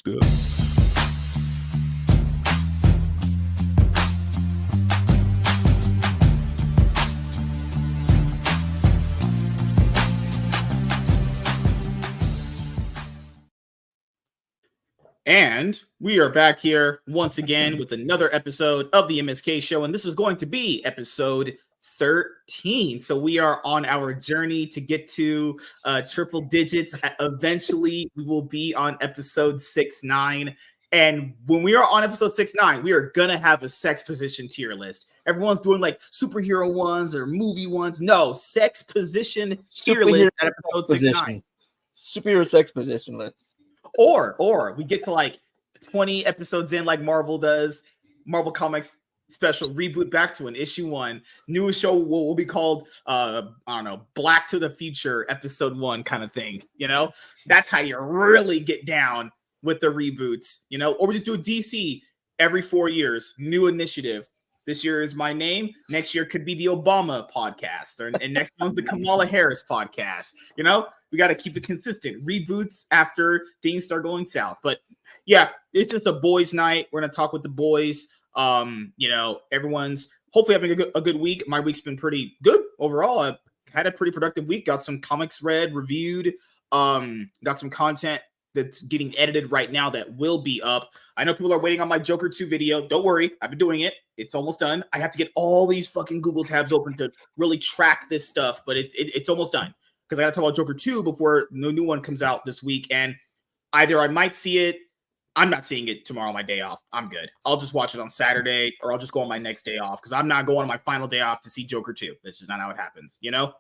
Yeah. And we are back here once again with another episode of the MSK show. And this is going to be episode 13. So we are on our journey to get to triple digits. Eventually, we will be on episode 6-9. And when we are on episode 6-9, we are going to have a sex position tier list. Everyone's doing like superhero ones or movie ones. No, sex position tier list at episode 6-9. Superhero sex position list. Or we get to like 20 episodes in, like Marvel does. Marvel Comics special reboot back to an issue 1. New show will be called I don't know, Black to the Future episode 1 kind of thing. You know, that's how you really get down with the reboots. You know, or we just do a DC every 4 years, new initiative. This year is my name. Next year could be the Obama podcast, and next one's the Kamala Harris podcast. You know, we got to keep it consistent. Reboots after things start going south. But yeah, it's just a boys' night. We're gonna talk with the boys. You know, everyone's hopefully having a good week. My week's been pretty good overall. I had a pretty productive week. Got some comics read, reviewed. Got some content that's getting edited right now that will be up. I know people are waiting on my Joker 2 video. Don't worry, I've been doing it. It's almost done. I have to get all these fucking Google tabs open to really track this stuff, but it's almost done because I got to talk about Joker 2 before the new one comes out this week. And either I might see it. I'm not seeing it tomorrow, my day off. I'm good. I'll just watch it on Saturday, or I'll just go on my next day off because I'm not going on my final day off to see Joker 2. That's just not how it happens, you know?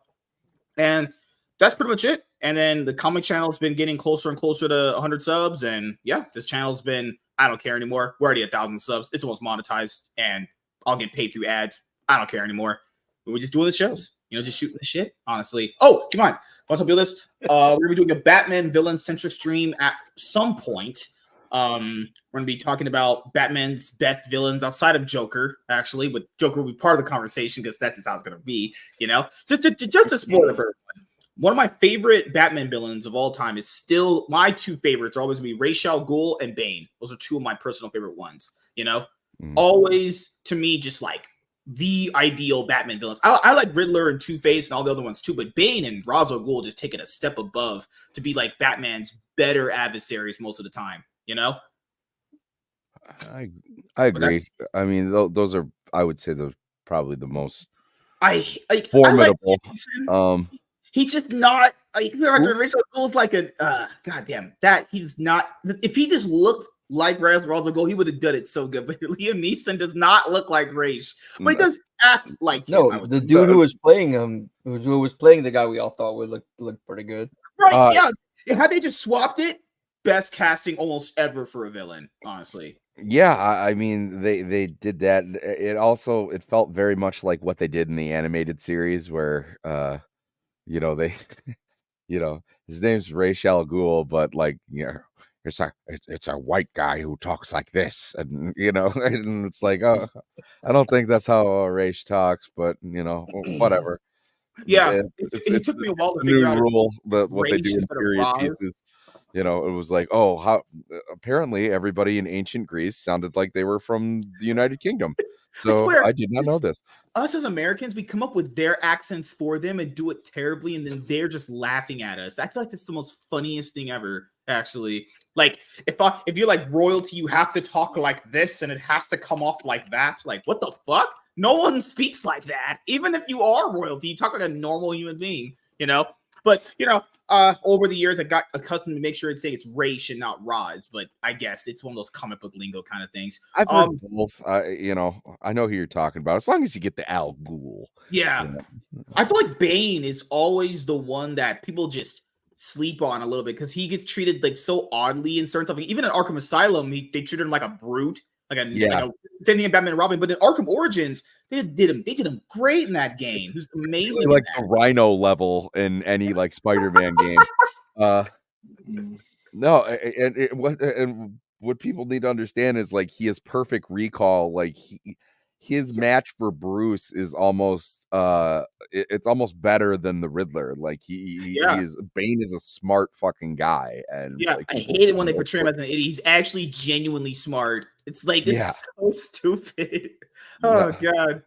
And that's pretty much it. And then the comic channel has been getting closer and closer to 100 subs. And yeah, this channel's been, I don't care anymore. We're already at 1,000 subs. It's almost monetized and I'll get paid through ads. I don't care anymore. We're just doing the shows, you know, just shooting the shit, honestly. Oh, come on. I want to tell you this. We're going to be doing a Batman villain-centric stream at some point. We're going to be talking about Batman's best villains outside of Joker, actually, but Joker will be part of the conversation because that's just how it's going to be, you know? Just a spoiler for everyone. One of my favorite Batman villains of all time is still my two favorites are always going to be Ra's al Ghul and Bane. Those are two of my personal favorite ones, you know? Always, to me, just like the ideal Batman villains. I like Riddler and Two-Face and all the other ones too, but Bane and Ra's al Ghul just take it a step above to be like Batman's better adversaries most of the time, you know? I agree. I mean, those are, I would say, those probably the most formidable. He's just not like Ra's al Ghul's like a goddamn that he's not. If he just looked like Ra's al Ghul, he would have done it so good. But Liam Neeson does not look like Ra's, but he does act like no. him, The dude who was playing him, who was playing the guy we all thought would look pretty good. Right? Yeah. Had they just swapped it, best casting almost ever for a villain, honestly. Yeah, I mean they did that. It felt very much like what they did in the animated series, where you know they, you know, his name's Ra's al Ghul, but like, you know, it's a white guy who talks like this, and you know, and it's like, oh, I don't think that's how Ra's talks, but you know, whatever. Yeah, it took me a while to figure out rule that what they do in period pieces. You know, it was like, oh, how apparently everybody in ancient Greece sounded like they were from the United Kingdom. So I did not know this. Us as Americans, we come up with their accents for them and do it terribly, and then they're just laughing at us. I feel like that's the most funniest thing ever, actually. Like, if you're like royalty, you have to talk like this, and it has to come off like that. Like, what the fuck? No one speaks like that. Even if you are royalty, you talk like a normal human being, you know? But, you know, over the years, I got accustomed to make sure it's saying it's Ra's and not Roz. But I guess it's one of those comic book lingo kind of things. I've heard both. You know, I know who you're talking about. As long as you get the Al Ghul. Yeah. You know. I feel like Bane is always the one that people just sleep on a little bit because he gets treated like so oddly in certain stuff. Even in Arkham Asylum, they treated him like a brute. Like a same thing in Batman and Robin, but in Arkham Origins, they did him great in that game. He was amazing. Like the Rhino level in any like Spider-Man game. No, and what people need to understand is like he has perfect recall. Like his match for Bruce is almost it's almost better than the Riddler. Like he is Bane is a smart fucking guy, and yeah, like I hate it when they portray him as an idiot. He's actually genuinely smart. It's like it's so stupid. Oh god.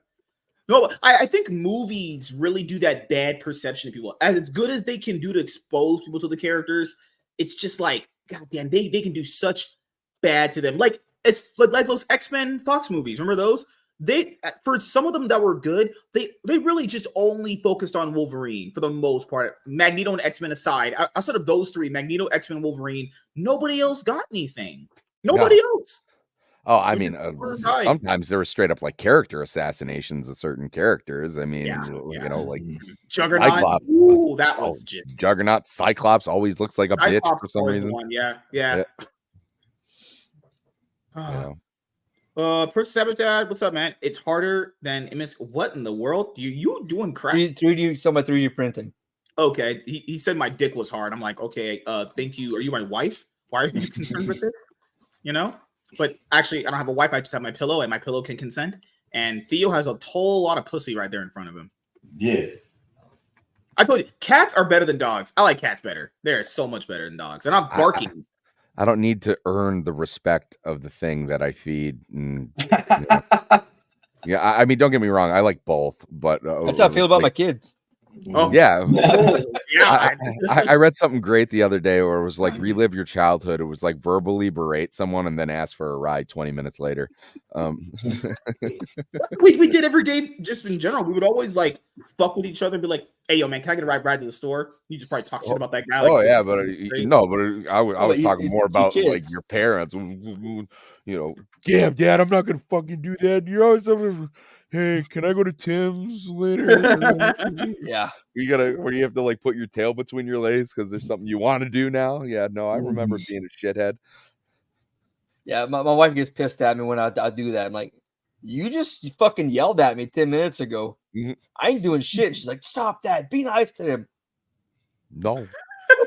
No, I think movies really do that bad perception of people. As good as they can do to expose people to the characters, it's just like, goddamn, they can do such bad to them. Like it's like those X-Men Fox movies. Remember those? They for some of them that were good, they really just only focused on Wolverine for the most part. Magneto and X-Men aside, outside of those three, Magneto, X-Men, Wolverine, nobody else got anything. Nobody else. Oh, I mean, sometimes there were straight up like character assassinations of certain characters. I mean, you know, like Juggernaut. Cyclops. Ooh, that was just Juggernaut. Cyclops always looks like a bitch for some reason. Yeah. You know. Prince Sabotage, what's up, man? It's harder than MSK. What in the world? You doing crap? 3D, so my 3D printing. Okay, he said my dick was hard. I'm like, okay, thank you. Are you my wife? Why are you concerned with this? You know. But actually, I don't have a wife. I just have my pillow, and my pillow can consent. And Theo has a whole lot of pussy right there in front of him. Yeah. I told you, cats are better than dogs. I like cats better. They're so much better than dogs. They're not barking. I don't need to earn the respect of the thing that I feed. And, yeah, I mean, don't get me wrong. I like both, but that's how I feel about my kids. Oh yeah, yeah. I read something great the other day where it was like relive your childhood. It was like verbally berate someone and then ask for a ride 20 minutes later. We did every day, just in general. We would always like fuck with each other and be like, "Hey, yo, man, can I get a ride to the store?" You just probably talk shit about that guy. Like, yeah, but I was talking more about like your parents. You know, damn, Dad, I'm not gonna fucking do that. You're always hey, can I go to Tim's later? Yeah. Where you have to like put your tail between your legs because there's something you want to do now. Yeah, no, I remember being a shithead. Yeah, my wife gets pissed at me when I do that. I'm like, you fucking yelled at me 10 minutes ago. I ain't doing shit. She's like, stop that. Be nice to him. No.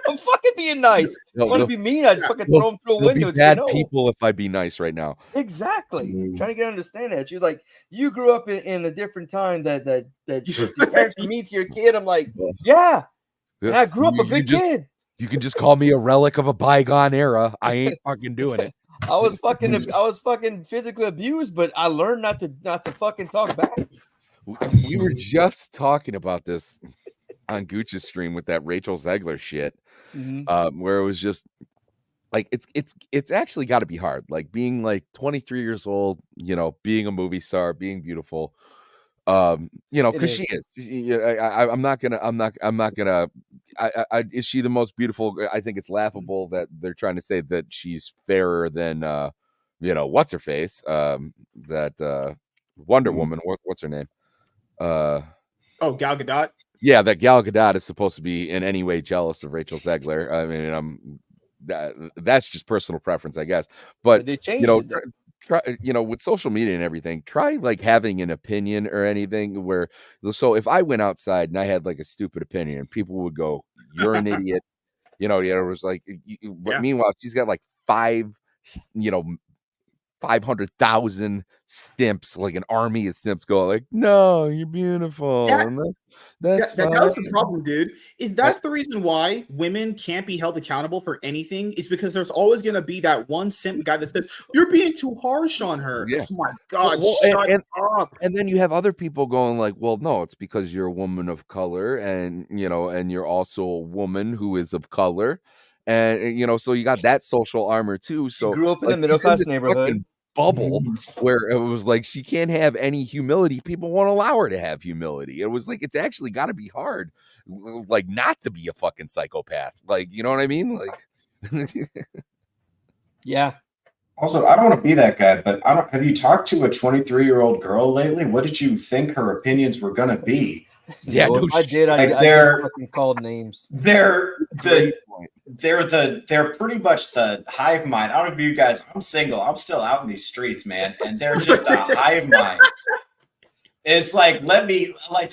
I'm fucking being nice. I want to be mean. I'd fucking throw him through a window. Be bad people if I be nice right now. Exactly. I'm trying to get her to understand that. She's like, you grew up in a different time that your parents were mean to your kid. I'm like, yeah. And I grew up a good kid. You can just call me a relic of a bygone era. I ain't fucking doing it. I was fucking physically abused, but I learned not to fucking talk back. We were just talking about this on Gooch's stream with that Rachel Zegler shit, where it was just like it's actually got to be hard, like being like 23 years old, you know, being a movie star, being beautiful, you know, because she is. I'm not gonna. Is she the most beautiful? I think it's laughable that they're trying to say that she's fairer than you know, what's her face, that Wonder Woman. What's her name? Gal Gadot. Yeah, that Gal Gadot is supposed to be in any way jealous of Rachel Zegler. I mean, that's just personal preference, I guess. But you know, try, you know, with social media and everything, try like having an opinion or anything where. So if I went outside and I had like a stupid opinion, people would go, "You're an idiot." You know, it was like. But meanwhile, she's got like 500,000 simps, like an army of simps going like, no, you're beautiful. That's the problem, dude. That's the reason why women can't be held accountable for anything, is because there's always going to be that one simp guy that says, you're being too harsh on her. Yeah. Oh my God, shut up. And then you have other people going like, well, no, it's because you're a woman of color, and you know, and you're also a woman who is of color. And you know, so you got that social armor too. So she grew up in a middle class neighborhood bubble where it was like she can't have any humility. People won't allow her to have humility. It was like it's actually got to be hard, like not to be a fucking psychopath. Like, you know what I mean? Like, yeah. Also, I don't want to be that guy, but have you talked to a 23-year-old girl lately? What did you think her opinions were gonna be? Yeah, no, I did. Like I fucking called names. They're pretty much the hive mind. I don't know if you guys. I'm single. I'm still out in these streets, man, and they're just a hive mind. It's like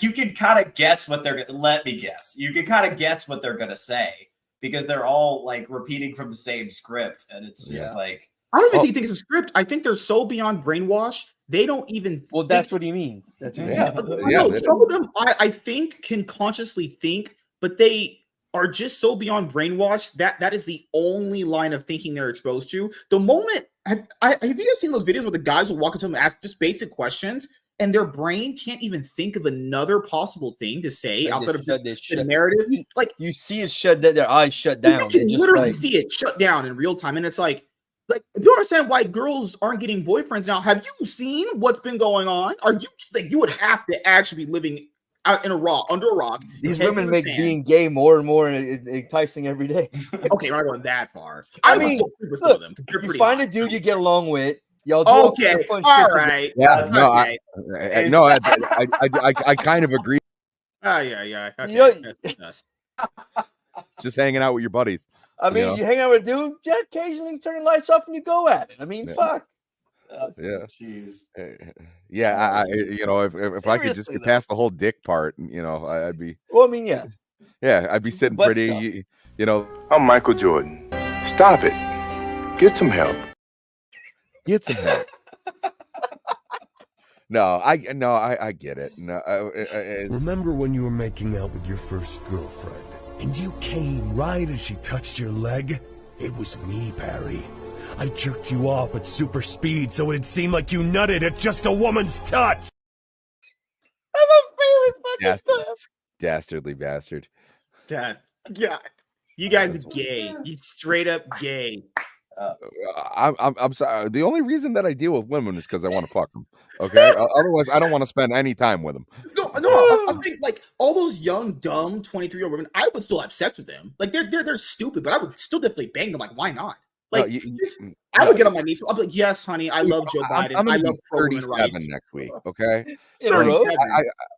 you can kind of guess what they're. Let me guess. You can kind of guess what they're gonna say because they're all like repeating from the same script, and it's just like. I don't even think it's a script. I think they're so beyond brainwashed they don't even. Well, that's what he means. That's what Yeah. No, some of them I think can consciously think, but they are just so beyond brainwashed that is the only line of thinking they're exposed to. The moment have you guys seen those videos where the guys will walk up to them and ask just basic questions, and their brain can't even think of another possible thing to say outside of just the narrative? Like you see it shut their eyes shut down. You can literally see it shut down in real time, and it's like if you understand why girls aren't getting boyfriends now, have you seen what's been going on? Are you like you would have to actually be living out in under a rock? These women make being gay more and more enticing every day. Okay, we're not going that far. I mean, look, them. You find a dude you get along with. Y'all do okay, all right. Yeah, no, okay. I kind of agree. Yeah. Okay. You know, just hanging out with your buddies. I mean, you hang out with a dude, occasionally turn the lights off and you go at it. I mean, fuck. Yeah. Jeez. Yeah, if I could just get past the whole dick part, I'd be. Well, I mean, yeah. Yeah, I'd be sitting pretty. I'm Michael Jordan. Stop it. Get some help. Get some help. No, I get it. No, remember when you were making out with your first girlfriend, and you came right as she touched your leg? It was me, Barry. I jerked you off at super speed so it'd seem like you nutted at just a woman's touch. I'm a favorite fucking dastardly bastard. Yeah, you guys are gay. You straight up gay. I'm sorry. The only reason that I deal with women is because I want to fuck them. Okay. Otherwise, I don't want to spend any time with them. No. I think like all those young, dumb 23-year-old women, I would still have sex with them. Like they're stupid, but I would still definitely bang them. Like why not? Like I would get on my knees. I'll be like, yes, honey, I love Joe Biden. I'm I gonna love be 37 next week. Okay.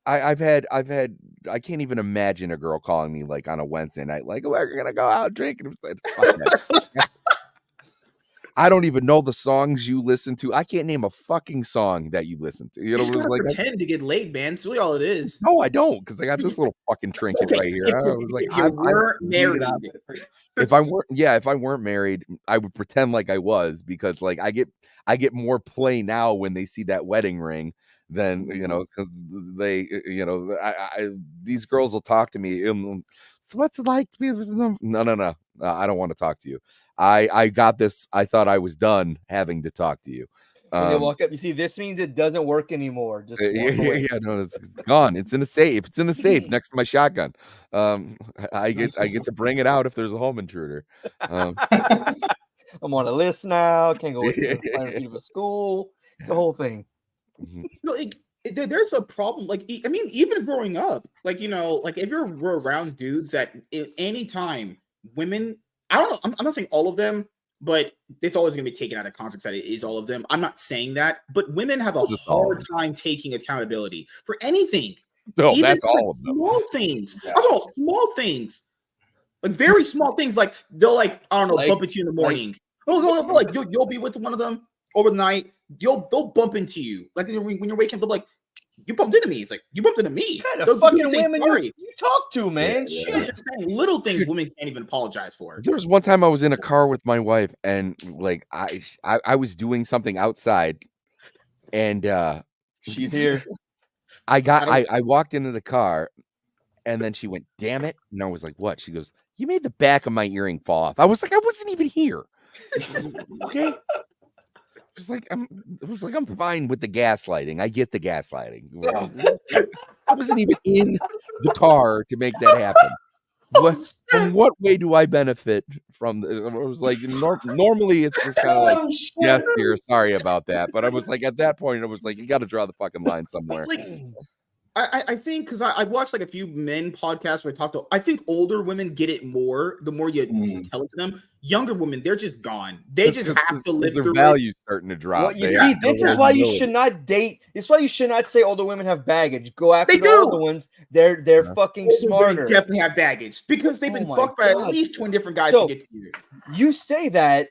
I've had. I can't even imagine a girl calling me like on a Wednesday night, like we're gonna go out drinking. I don't even know the songs you listen to. I can't name a fucking song that you listen to. You just like pretend to get laid, man. It's really all it is. No, I don't, because I got this little fucking trinket right here. I was like, if you weren't married. If I weren't married, I would pretend like I was, because like I get more play now when they see that wedding ring than because they these girls will talk to me. What's it like to be with them? No. I don't want to talk to you. I got this. I thought I was done having to talk to you. And they walk up. You see, this means it doesn't work anymore. Just no, it's gone. It's in a safe. It's in a safe next to my shotgun. I get to bring it out if there's a home intruder. I'm on a list now. Can't go to school. It's a whole thing. There's a problem. Like, I mean, even growing up, like, like if you're around dudes that any time women, I don't know, I'm not saying all of them, but it's always going to be taken out of context that it is all of them. I'm not saying that, but women have a hard time taking accountability for anything. No, even that's all of them. Small things. Yeah. All small things. Like very small things. Like they'll I don't know, bump into you in the morning. Like you'll be with one of them overnight. They'll bump into you. Like when you're waking up, they'll be like, you bumped into me. It's like, you bumped into me. What kind of fucking women you talk to, man? Yeah. Shit. Just saying, little things women can't even apologize for. There was one time I was in a car with my wife, and like I was doing something outside, and she's here. I walked into the car, and then she went, "Damn it!" And I was like, "What?" She goes, "You made the back of my earring fall off." I was like, "I wasn't even here." Okay. It was like I'm fine with the gaslighting. I get the gaslighting. I wasn't even in the car to make that happen. From what way do I benefit from? It was like normally it's just kind of like, yes, dear, sorry about that. But I was like, at that point, I was like, you got to draw the fucking line somewhere. Like, I think because I've watched like a few men podcasts where I talk to. I think older women get it more the more you tell it to them. Younger women, they're just gone. They just have to live their value starting to drop. Well, you see, this is why you should not date. This is why you should not say older women have baggage. Go after the older ones. They're fucking smarter. They definitely have baggage because they've been fucked by at least 20 different guys to get to you. You say that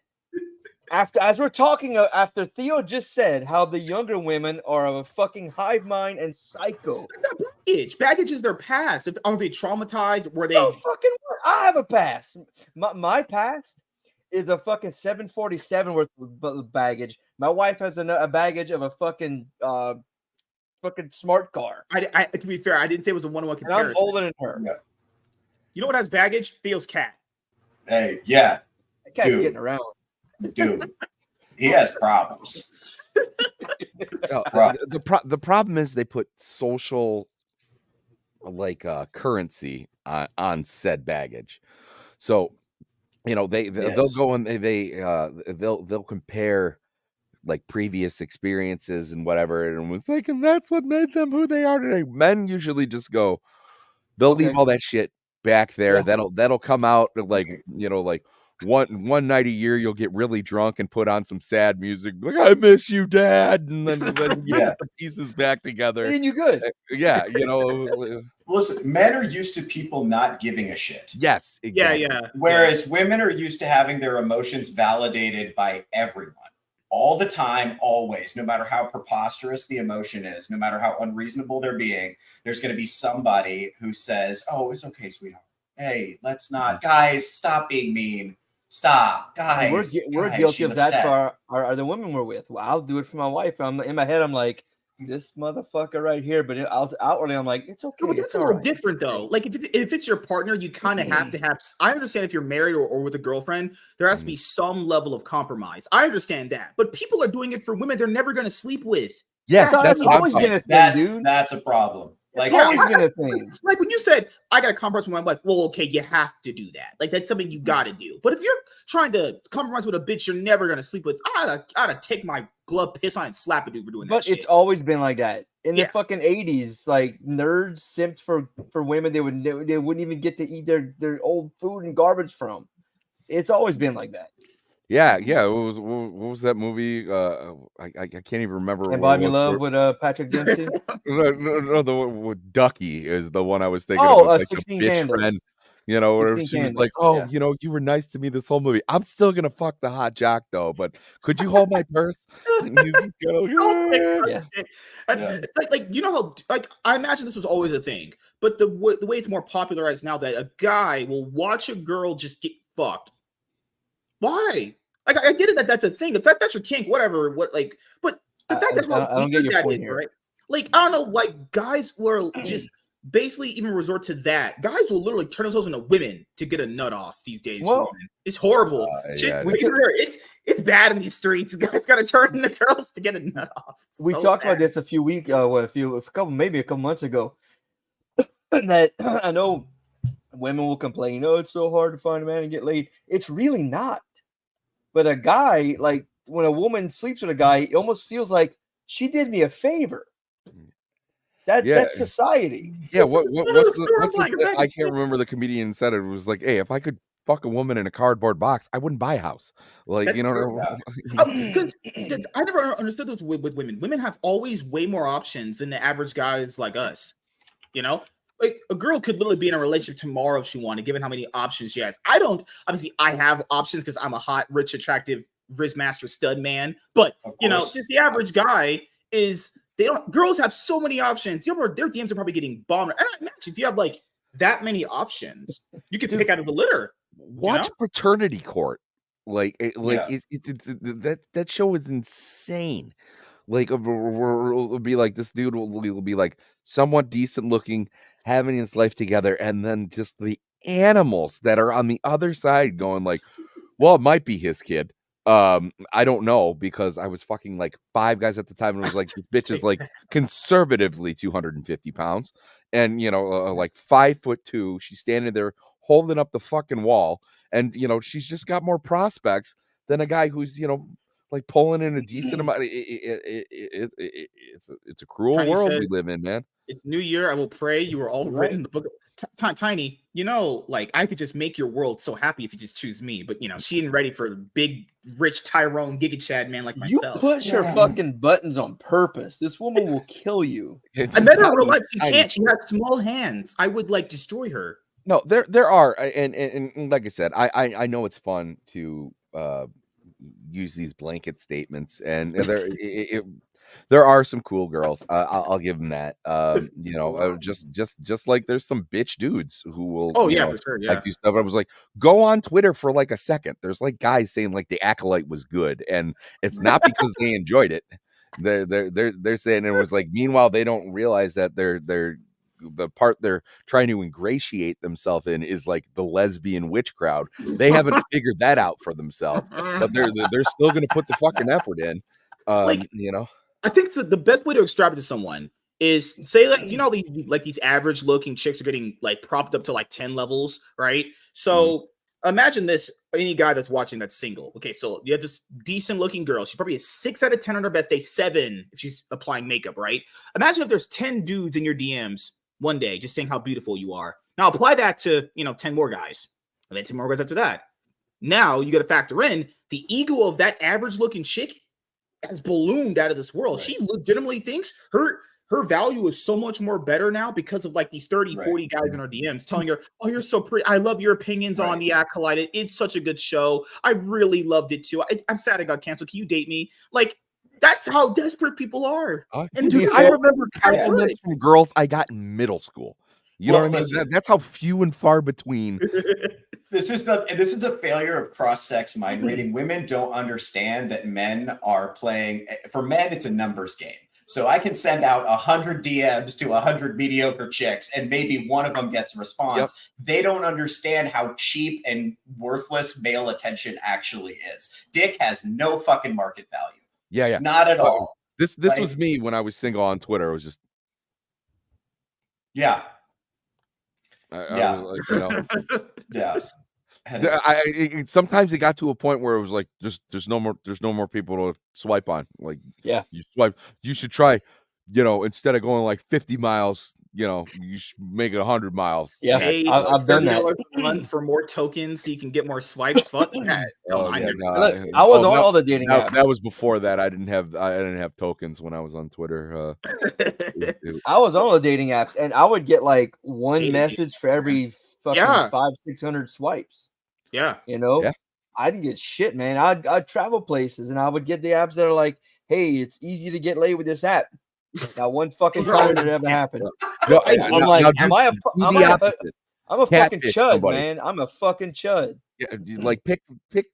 as we're talking after Theo just said how the younger women are of a fucking hive mind and psycho. Baggage is their past. Are they traumatized? Were they fucking? I have a past. My past is a fucking 747 worth of baggage. My wife has a baggage of a fucking smart car. I to be fair, I didn't say it was a 1-1 And I'm comparison. older than her. Yeah. You know what has baggage? Theo's cat. Hey, yeah, That cat's Dude. getting around. dude, he has problems. No, Right. the problem is they put social currency on said baggage. So, they'll Yes. go and they'll compare like previous experiences and whatever, and was like, and that's what made them who they are today. Men usually just go, they'll leave Okay. all that shit back there. Yeah. That'll come out like one night a year you'll get really drunk and put on some sad music like I miss you, Dad, and then you Yeah. put the pieces back together. And then you good. Yeah, Listen, men are used to people not giving a shit. yes, exactly. Yeah. Whereas women are used to having their emotions validated by everyone all the time, always, no matter how preposterous the emotion is, no matter how unreasonable they're being, there's going to be somebody who says, oh, it's okay, sweetheart. Hey, let's not. Guys, stop being mean. Stop. Guys. We're guys, guilty she's of that upset. for our the women we're with. Well, I'll do it for my wife. I'm in my head, I'm like, this motherfucker right here, but outwardly I'm like, it's okay. No, but It's that's a all little right. different though. Like if it's your partner, you kind of have to have. I understand if you're married or with a girlfriend, there has to be some level of compromise. I understand that, but people are doing it for women they're never going to sleep with. Yes, That's that's what I'm always talking been a about. thing, dude. That's a problem. Like, It's always been a thing. Like when you said I got to compromise with my wife, well, okay, you have to do that. Like that's something you got to do. But if you're trying to compromise with a bitch you're never going to sleep with, I gotta take my glove, piss on, and slap a dude for doing that. But shit. it's always been like that. In the Yeah. fucking 80s, like nerds simped for women they wouldn't even get to eat their old food and garbage from. It's always been like that. Yeah. What was that movie? I can't even remember. Can't what Buy it Me was. Love with Patrick Dempsey. No, the one with Ducky is the one I was thinking Oh, of. Like 16 the bitch Candles. friend, where 16 she was like, Candles, "Oh, yeah. you were nice to me this whole movie. I'm still gonna fuck the hot jock though, but could you hold my purse?" And he's just going, Yeah. Like you know how like I imagine this was always a thing, but the way it's more popularized now that a guy will watch a girl just get fucked. Why? Like I get it that that's a thing. If that's your kink, whatever. But the fact that's how I don't get weird your that point is, here. right? Like I don't know, like guys will just basically even resort to that. Guys will literally turn themselves into women to get a nut off these days. Well, for women. It's horrible. Shit, yeah, it's bad in these streets. Guys got to turn into girls to get a nut off. It's we so talked bad. about this a couple months ago. That I know women will complain, it's so hard to find a man and get laid. It's really not. But a guy, like when a woman sleeps with a guy, it almost feels like she did me a favor. That's society. Yeah, what's Like, the I can't remember the comedian said it. It was like, hey, if I could fuck a woman in a cardboard box, I wouldn't buy a house. Like, That's true, because I never understood this with women. Women have always way more options than the average guys like us. Like a girl could literally be in a relationship tomorrow if she wanted, given how many options she has. I don't. Obviously, I have options because I'm a hot, rich, attractive, wristmaster stud man. But just the average guy is. They don't. Girls have so many options. Their DMs are probably getting bombed. And I imagine if you have like that many options, you could pick out of the litter. Watch Paternity Court. That show is insane. Like it'll be like this dude will be like somewhat decent looking, having his life together, and then just the animals that are on the other side going like, well, it might be his kid. I don't know, because I was fucking like 5 guys at the time, and it was like this bitch is like conservatively 250 pounds, and like 5'2". She's standing there holding up the fucking wall, and she's just got more prospects than a guy who's like pulling in a decent amount. It's a cruel Tiny world says, we live in, man. It's New Year. I will pray you were all written in the book. Tiny, like I could just make your world so happy if you just choose me. But she ain't ready for big, rich Tyrone Giga Chad man like myself. You push her fucking buttons on purpose. This woman will kill you. I met her in real life. She can't. She has small hands. I would like destroy her. No, there are, and like I said, I know it's fun to use these blanket statements, and there are some cool girls. I'll give them that. You know, just like there's some bitch dudes who will, Oh you yeah, know, for sure. Yeah. like do stuff. I was like, go on Twitter for like a second. There's like guys saying like the Acolyte was good, and it's not because they enjoyed it. They're saying it was like. Meanwhile, they don't realize that they're the part they're trying to ingratiate themselves in is like the lesbian witch crowd. They haven't figured that out for themselves, but they're still going to put the fucking effort in. Like, You know, I think the best way to describe it to someone is say like these average looking chicks are getting like propped up to like 10 levels, right? So imagine this, any guy that's watching that's single. Okay, so you have this decent looking girl. She probably has 6 out of 10 on her best day, 7 if she's applying makeup, right? Imagine if there's 10 dudes in your DMs one day just saying how beautiful you are. Now apply that to 10 more guys, and then 10 more guys after that. Now you got to factor in the ego of that average looking chick has ballooned out of this world. Right. She legitimately thinks her value is so much more better now because of like these 30, 40 guys in her DMs telling her, oh, you're so pretty. I love your opinions on the Acolyte. It's such a good show. I really loved it too. I'm sad it got canceled. Can you date me? Like, that's how desperate people are. And dude, I remember compliments from girls I got in middle school. You know what I mean? Listen, That's how few and far between. This is a failure of cross-sex mind reading. Women don't understand that men are playing. For men, it's a numbers game. So I can send out 100 DMs to 100 mediocre chicks, and maybe one of them gets a response. They don't understand how cheap and worthless male attention actually is. Dick has no fucking market value. Yeah. Not at all. This was me when I was single on Twitter. It was just yeah. I was like, yeah. Sometimes it got to a point where it was like there's no more people to swipe on. Like, you swipe, you should try, instead of going like 50 miles, you should make it 100 miles. Yeah, I've done that. A month for more tokens so you can get more swipes. Fuck that. I was on all the dating apps. That was before that. I didn't have tokens when I was on Twitter. I was on all the dating apps, and I would get like one message for every fucking 500-600 swipes. Yeah. I didn't get shit, man. I'd travel places, and I would get the apps that are like, hey, it's easy to get laid with this app. Not one fucking time did it ever happen. I'm like, I'm a fucking chud, man. I'm a fucking chud. Yeah, like pick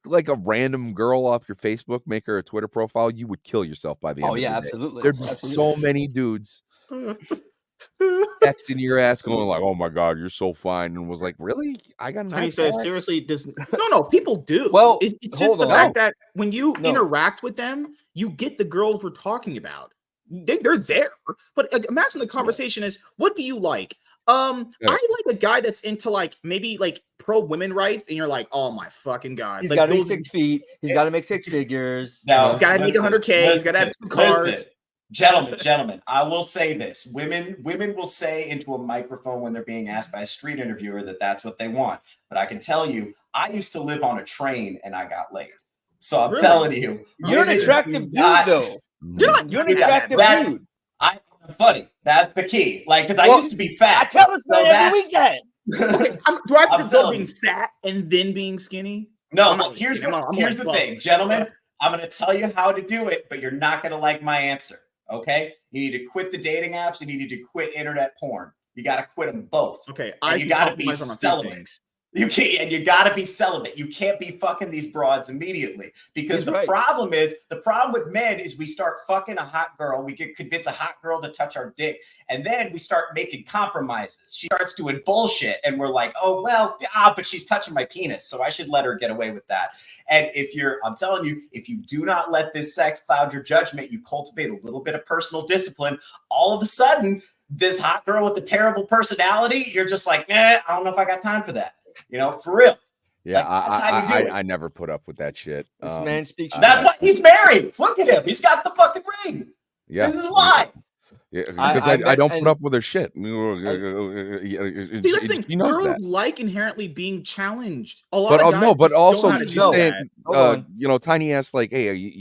like a random girl off your Facebook, make her a Twitter profile. You would kill yourself by the end. Oh yeah, of the day. absolutely. There'd be so many dudes texting your ass, going like, "Oh my god, you're so fine," and was like, "Really? I got." He says, "Seriously, no, people do." Well, it's just the fact that when you interact with them, you get the girls we're talking about. They're there, but imagine the conversation is, "What do you like?" I like a guy that's into like maybe like pro women rights, and you're like, "Oh my fucking god!" He's like, got to be 6 feet. He's got to make 6 figures. No, he's got to make 100K. He's got to have 2 cars. Gentlemen, I will say this: women will say into a microphone when they're being asked by a street interviewer that that's what they want. But I can tell you, I used to live on a train and I got laid. So I'm telling you, you're an attractive dude, though. You're an attractive dude. Funny. That's the key. Like, because I used to be fat. I tell us that every weekend. Do I have to go being fat and then being skinny? No, here's the thing, gentlemen. I'm going to tell you how to do it, but you're not going to like my answer. Okay? You need to quit the dating apps and you need to quit internet porn. You got to quit them both. Okay. And you got to be celibate. You can't, and you got to be celibate. You can't be fucking these broads immediately because the problem with men is we start fucking a hot girl. We can convince a hot girl to touch our dick, and then we start making compromises. She starts doing bullshit, and we're like, oh well, but she's touching my penis, so I should let her get away with that. And I'm telling you, if you do not let this sex cloud your judgment, you cultivate a little bit of personal discipline. All of a sudden, this hot girl with the terrible personality, you're just like, I don't know if I got time for that. For real. Yeah, like, that's how you do it. I never put up with that shit. This man speaks. That's why he's married. Look at him. He's got the fucking ring. Yeah. This is why. Yeah, because I don't put up with her shit. See, that's the thing. Girls like inherently being challenged. A lot of guys but also she's saying, Tiny asked like, hey,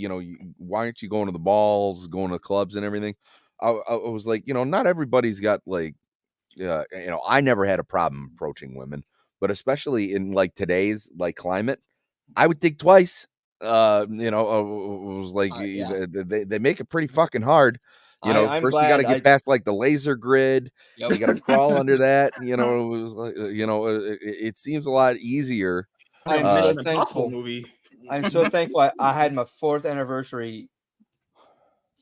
why aren't you going to the balls, going to clubs and everything? I was like, not everybody's got like, I never had a problem approaching women. But especially in like today's like climate, I would think twice. was like Yeah. they make it pretty fucking hard. I'm First you got to glad get past like the laser grid. Yep. You got to crawl under that. It was like, it seems a lot easier. I'm Mission so Impossible thankful. movie. I'm so thankful. I had my 4th anniversary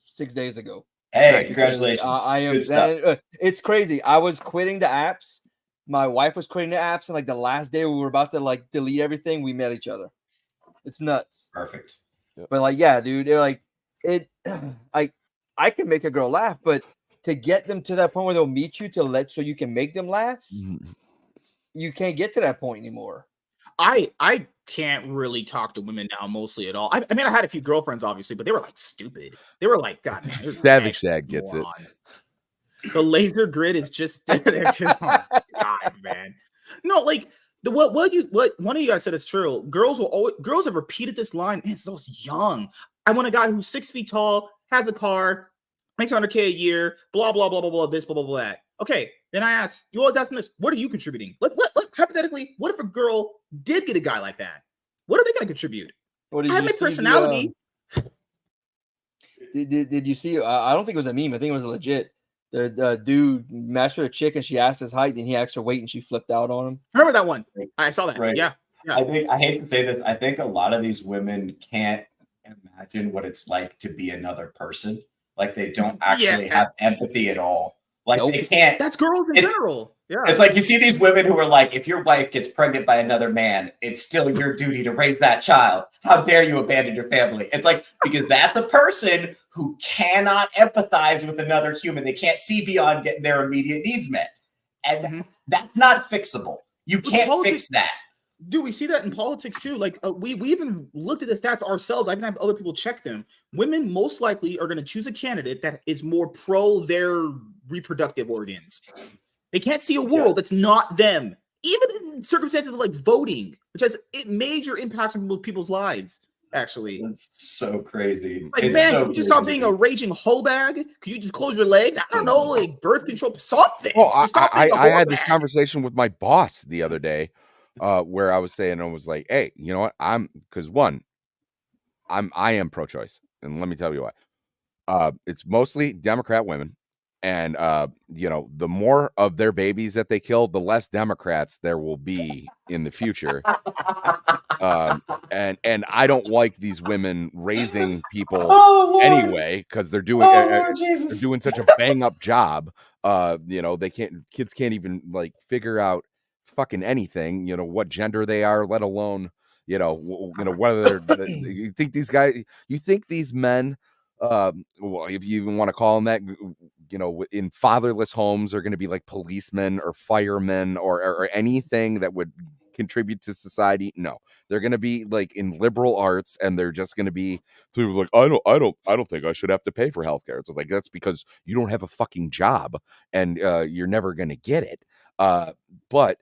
6 days ago. Hey, congratulations. I am. Good stuff. It's crazy. I was quitting the apps. My wife was quitting the apps, and like the last day we were about to like delete everything, we met each other. It's nuts. Perfect. But like, yeah, dude, they're like it. I can make a girl laugh, but to get them to that point where they'll meet you so you can make them laugh, you can't get to that point anymore. I can't really talk to women now mostly at all. I mean, I had a few girlfriends, obviously, but they were like stupid. They were like, God, man, Savage Dad gets morons. The laser grid is just, oh my God, man. No, like what one of you guys said is true. Girls have repeated this line, man, since I was young. I want a guy who's 6 feet tall, has a car, makes $100K a year, blah blah blah blah blah, this blah blah blah. That. Okay, then I ask you always ask them this: what are you contributing? Let hypothetically, what if a girl did get a guy like that? What are they going to contribute? I have my personality. Did you see? I don't think it was a meme. I think it was legit. The dude matched with a chick and she asked his height, and he asked her weight, and she flipped out on him. Remember that one? I saw that. Right. Yeah. I hate to say this. I think a lot of these women can't imagine what it's like to be another person. Like they don't actually have empathy at all. Like they can't. That's girls in general. Yeah. It's like you see these women who are like, if your wife gets pregnant by another man, it's still your duty to raise that child. How dare you abandon your family? It's like, because that's a person who cannot empathize with another human. They can't see beyond getting their immediate needs met. And that's not fixable. You can't fix that. Dude, we see that in politics too. Like we even looked at the stats ourselves. I even have other people check them. Women most likely are going to choose a candidate that is more pro their reproductive organs. They can't see a world that's not them, even in circumstances like voting, which has major impacts on people's lives. Actually, it's so crazy. Like, it's man, so could you just stop being a raging hoe bag? Could you just close your legs? I don't know, like birth control, something. Well, I had this conversation with my boss the other day, where I was saying, I was like, hey, you know what? I am pro-choice, and let me tell you why. It's mostly Democrat women. And, the more of their babies that they kill, the less Democrats there will be in the future. And I don't like these women raising people anyway, because they're doing such a bang up job. Kids can't even like figure out fucking anything, what gender they are, let alone, whether you think these men, well, if you even want to call them that, in fatherless homes are going to be like policemen or firemen or anything that would contribute to society. No, they're going to be like in liberal arts, and they're just going to be through like, I don't think I should have to pay for healthcare. It's like, that's because you don't have a fucking job, and you're never going to get it. But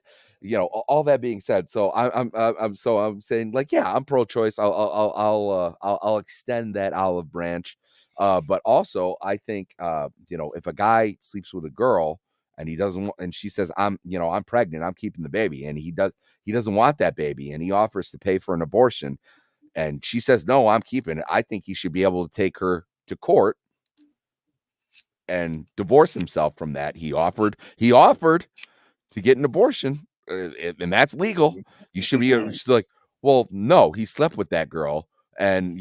all that being said, so I'm saying, like, yeah, I'm pro-choice. I'll extend that olive branch. But also I think, if a guy sleeps with a girl and he doesn't want, and she says, I'm pregnant, I'm keeping the baby, and he doesn't want that baby, and he offers to pay for an abortion, and she says, no, I'm keeping it. I think he should be able to take her to court and divorce himself from that. He offered to get an abortion, and that's legal. You should be like, well, no, he slept with that girl, and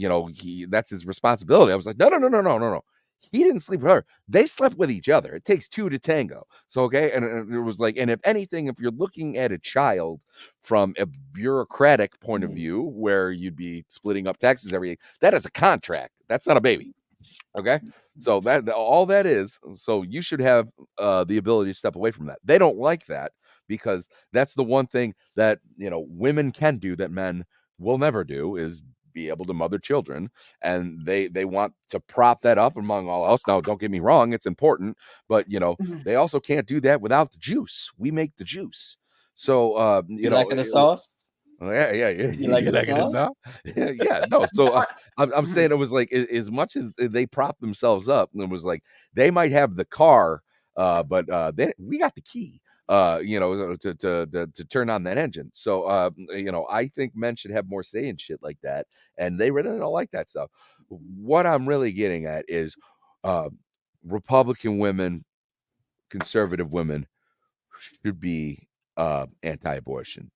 that's his responsibility. I was like, no. He didn't sleep with her. They slept with each other. It takes two to tango. So, okay. And it was like, and if anything, if you're looking at a child from a bureaucratic point of view, where you'd be splitting up taxes, everything, that is a contract. That's not a baby. Okay. So all that is, so you should have the ability to step away from that. They don't like that, because that's the one thing that, women can do that men will never do, is be able to mother children, and they want to prop that up among all else. Now, don't get me wrong, it's important, but they also can't do that without the juice. We make the juice. So you like the sauce? Yeah. You like it sauce? Yeah. No. So I'm saying, it was like, as much as they prop themselves up, and it was like, they might have the car, but we got the key. to turn on that engine. So, I think men should have more say in shit like that, and they really don't like that stuff. What I'm really getting at is, Republican women, conservative women should be anti-abortion.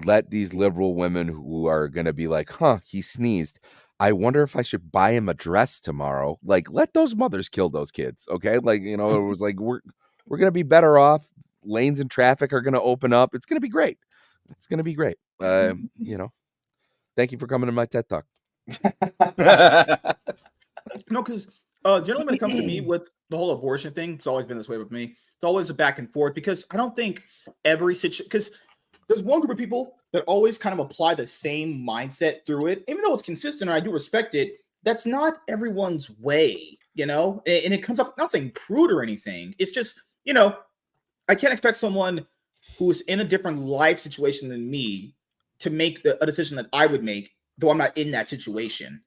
Let these liberal women who are going to be like, huh, he sneezed, I wonder if I should buy him a dress tomorrow. Like, let those mothers kill those kids. Okay. Like, it was like, we're going to be better off. Lanes in traffic are going to open up. It's going to be great. It's going to be great. Thank you for coming to my TED Talk. No, because generally when it comes to me with the whole abortion thing, it's always been this way with me. It's always a back and forth because I don't think every situation, because there's one group of people that always kind of apply the same mindset through it, even though it's consistent and I do respect it. That's not everyone's way, and it comes off, not saying prude or anything. It's just, I can't expect someone who's in a different life situation than me to make a decision that I would make, though I'm not in that situation,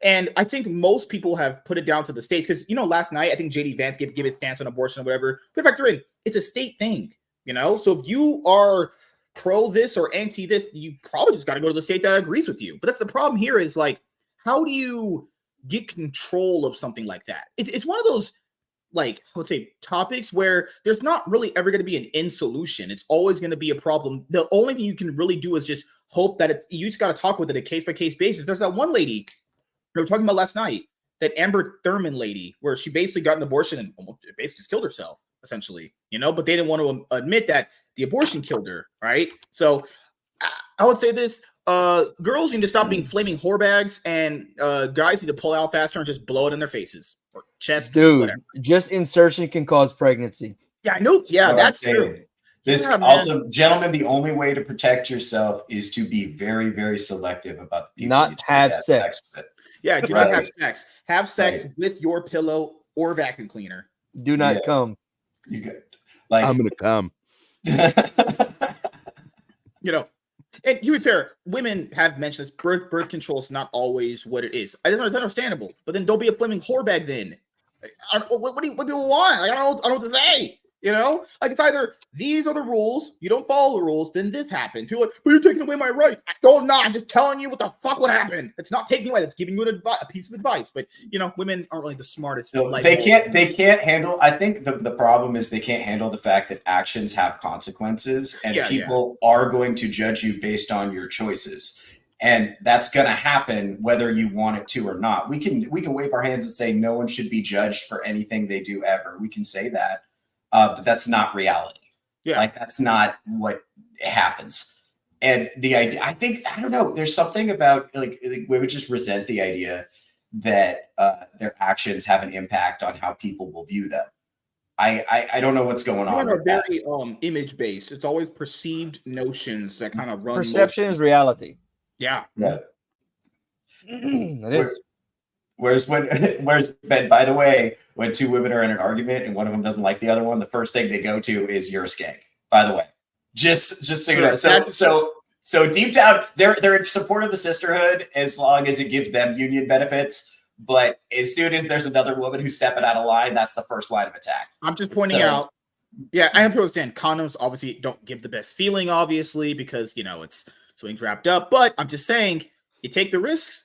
And I think most people have put it down to the states because, last night, I think JD Vance gave his stance on abortion or whatever. Put a factor in, it's a state thing, So if you are pro this or anti this, you probably just got to go to the state that agrees with you. But that's the problem here is like, how do you get control of something like that? It's one of those, like, I would say topics where there's not really ever going to be an end solution. It's always going to be a problem. The only thing you can really do is just hope that you just got to talk with it a case by case basis. There's that one lady we were talking about last night, that Amber Thurman lady, where she basically got an abortion and almost basically killed herself, essentially, but they didn't want to admit that the abortion killed her, right? So I would say this, girls need to stop being flaming whore bags, and guys need to pull out faster and just blow it in their faces or chest. Dude, whatever. Just insertion can cause pregnancy. Yeah, I know. Yeah, that's true. This also, gentlemen, the only way to protect yourself is to be very, very selective about the people not have sex with. Yeah, do not have sex. Have sex with your pillow or vacuum cleaner. Do not come. You good? Like, I'm gonna come. And to be fair, women have mentioned this. Birth control is not always what it is. It's understandable. But then don't be a flaming whore bag. Then, what do people want? I don't know what to say. Like it's either these are the rules, you don't follow the rules, then this happens. People are like, but you're taking away my rights. I'm just telling you what the fuck would happen. It's not taking away, that's giving you a piece of advice. But women aren't really the smartest. No, they can't handle. I think the problem is they can't handle the fact that actions have consequences, and people are going to judge you based on your choices. And that's going to happen whether you want it to or not. We can wave our hands and say no one should be judged for anything they do ever. We can say that. But that's not reality. Yeah. Like that's not what happens. And the idea, I don't know, there's something about like women just resent the idea that their actions have an impact on how people will view them. I don't know what's going on. Women are very image based. It's always perceived notions that kind of run. Perception is reality. Yeah. It is. Where's Ben, by the way, when two women are in an argument and one of them doesn't like the other one, the first thing they go to is you're a skank, by the way. Just so you know. So deep down, they're in support of the sisterhood as long as it gives them union benefits. But as soon as there's another woman who's stepping out of line, that's the first line of attack. I'm just pointing out. Yeah, I understand. Condoms obviously don't give the best feeling, obviously, because it's something's wrapped up. But I'm just saying, you take the risks,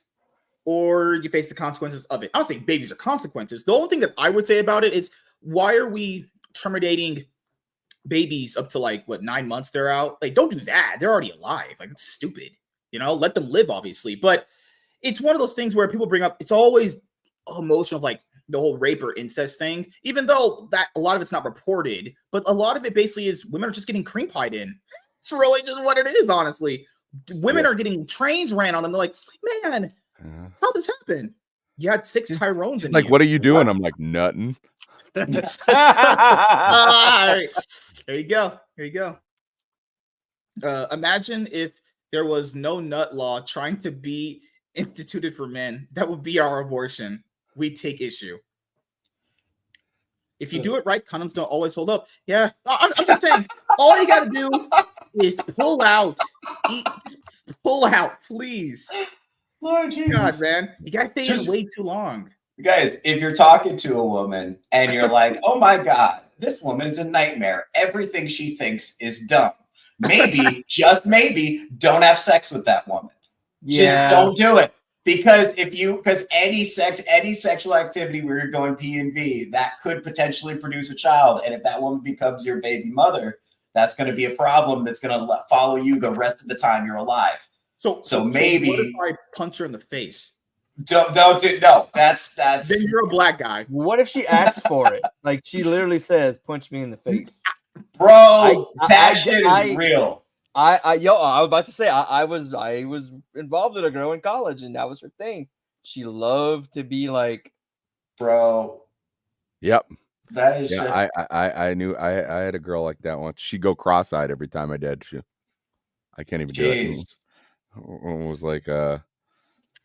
or you face the consequences of it. I don't say babies are consequences. The only thing that I would say about it is, why are we terminating babies up to 9 months they're out? Like, don't do that. They're already alive. Like, it's stupid. Let them live, obviously. But it's one of those things where people bring up, it's always emotion of the whole rape or incest thing, even though that a lot of it's not reported, but a lot of it basically is women are just getting cream pied in. It's really just what it is, honestly. Women are getting trains ran on them. They're like, man, how'd this happen? You had 6 Tyrones in what are you doing? I'm like, nothing. All right. There you go. Imagine if there was no nut law trying to be instituted for men. That would be our abortion. We take issue. If you do it right, condoms don't always hold up. Yeah, I'm just saying, all you got to do is pull out. Pull out, please. Lord Jesus. God, man. You guys stay in way too long. Guys, if you're talking to a woman and you're like, oh my God, this woman is a nightmare. Everything she thinks is dumb. Maybe, just maybe, don't have sex with that woman. Just don't do it. Because any sexual activity where you're going P and V, that could potentially produce a child. And if that woman becomes your baby mother, that's going to be a problem that's going to follow you the rest of the time you're alive. So maybe what if I punch her in the face? Don't do no. That's then you're a black guy. What if she asks for it? Like she literally says, "Punch me in the face." Bro, that shit is real. I was about to say I was involved with a girl in college, and that was her thing. She loved to be like, bro. Yep. That is. Yeah, I knew I had a girl like that once. She'd go cross-eyed every time I did. I can't even do it. It was like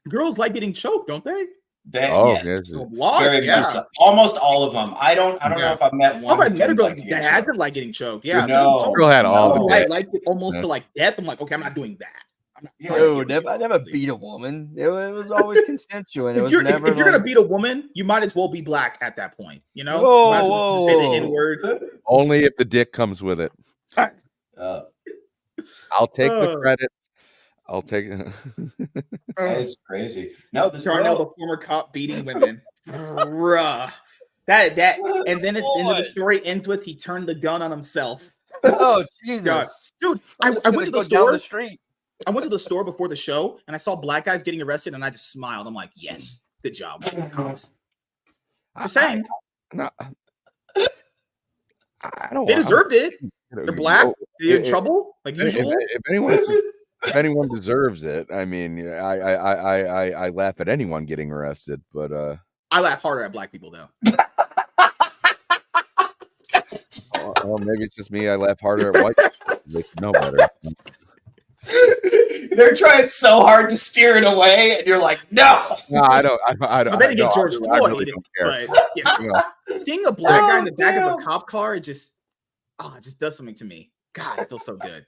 girls like getting choked, don't they? Yes. Very much so. Almost all of them. I don't know if I've met one. I've met a girl that hasn't like getting choked. Yeah, no, girl had all I like it almost to like death. I'm like, okay, I'm not doing that. I never beat a woman. It was always consensual. And if you're gonna beat a woman, you might as well be black at that point. You know, whoa. Say the N-word. Only if the dick comes with it. I'll take the credit. I'll take it. It's crazy. No, this Darnell, the former cop beating women. Bruh. That and then at the end of the story ends with he turned the gun on himself. Oh Jesus. God. Dude, I went to the store. Down the street. I went to the store before the show and I saw black guys getting arrested and I just smiled. I'm like, yes, good job. Just saying. I don't. They deserved it. They're black. They're in trouble, like usual. If anyone deserves it, I mean, I laugh at anyone getting arrested, but I laugh harder at black people though. Well, maybe it's just me. I laugh harder at white people. They should know better. They're trying so hard to steer it away, and you're like, no. No, I don't. But then you get George Floyd. I really don't care. But, yeah. Seeing a black guy in the back of a cop car, it just does something to me. God, it feels so good.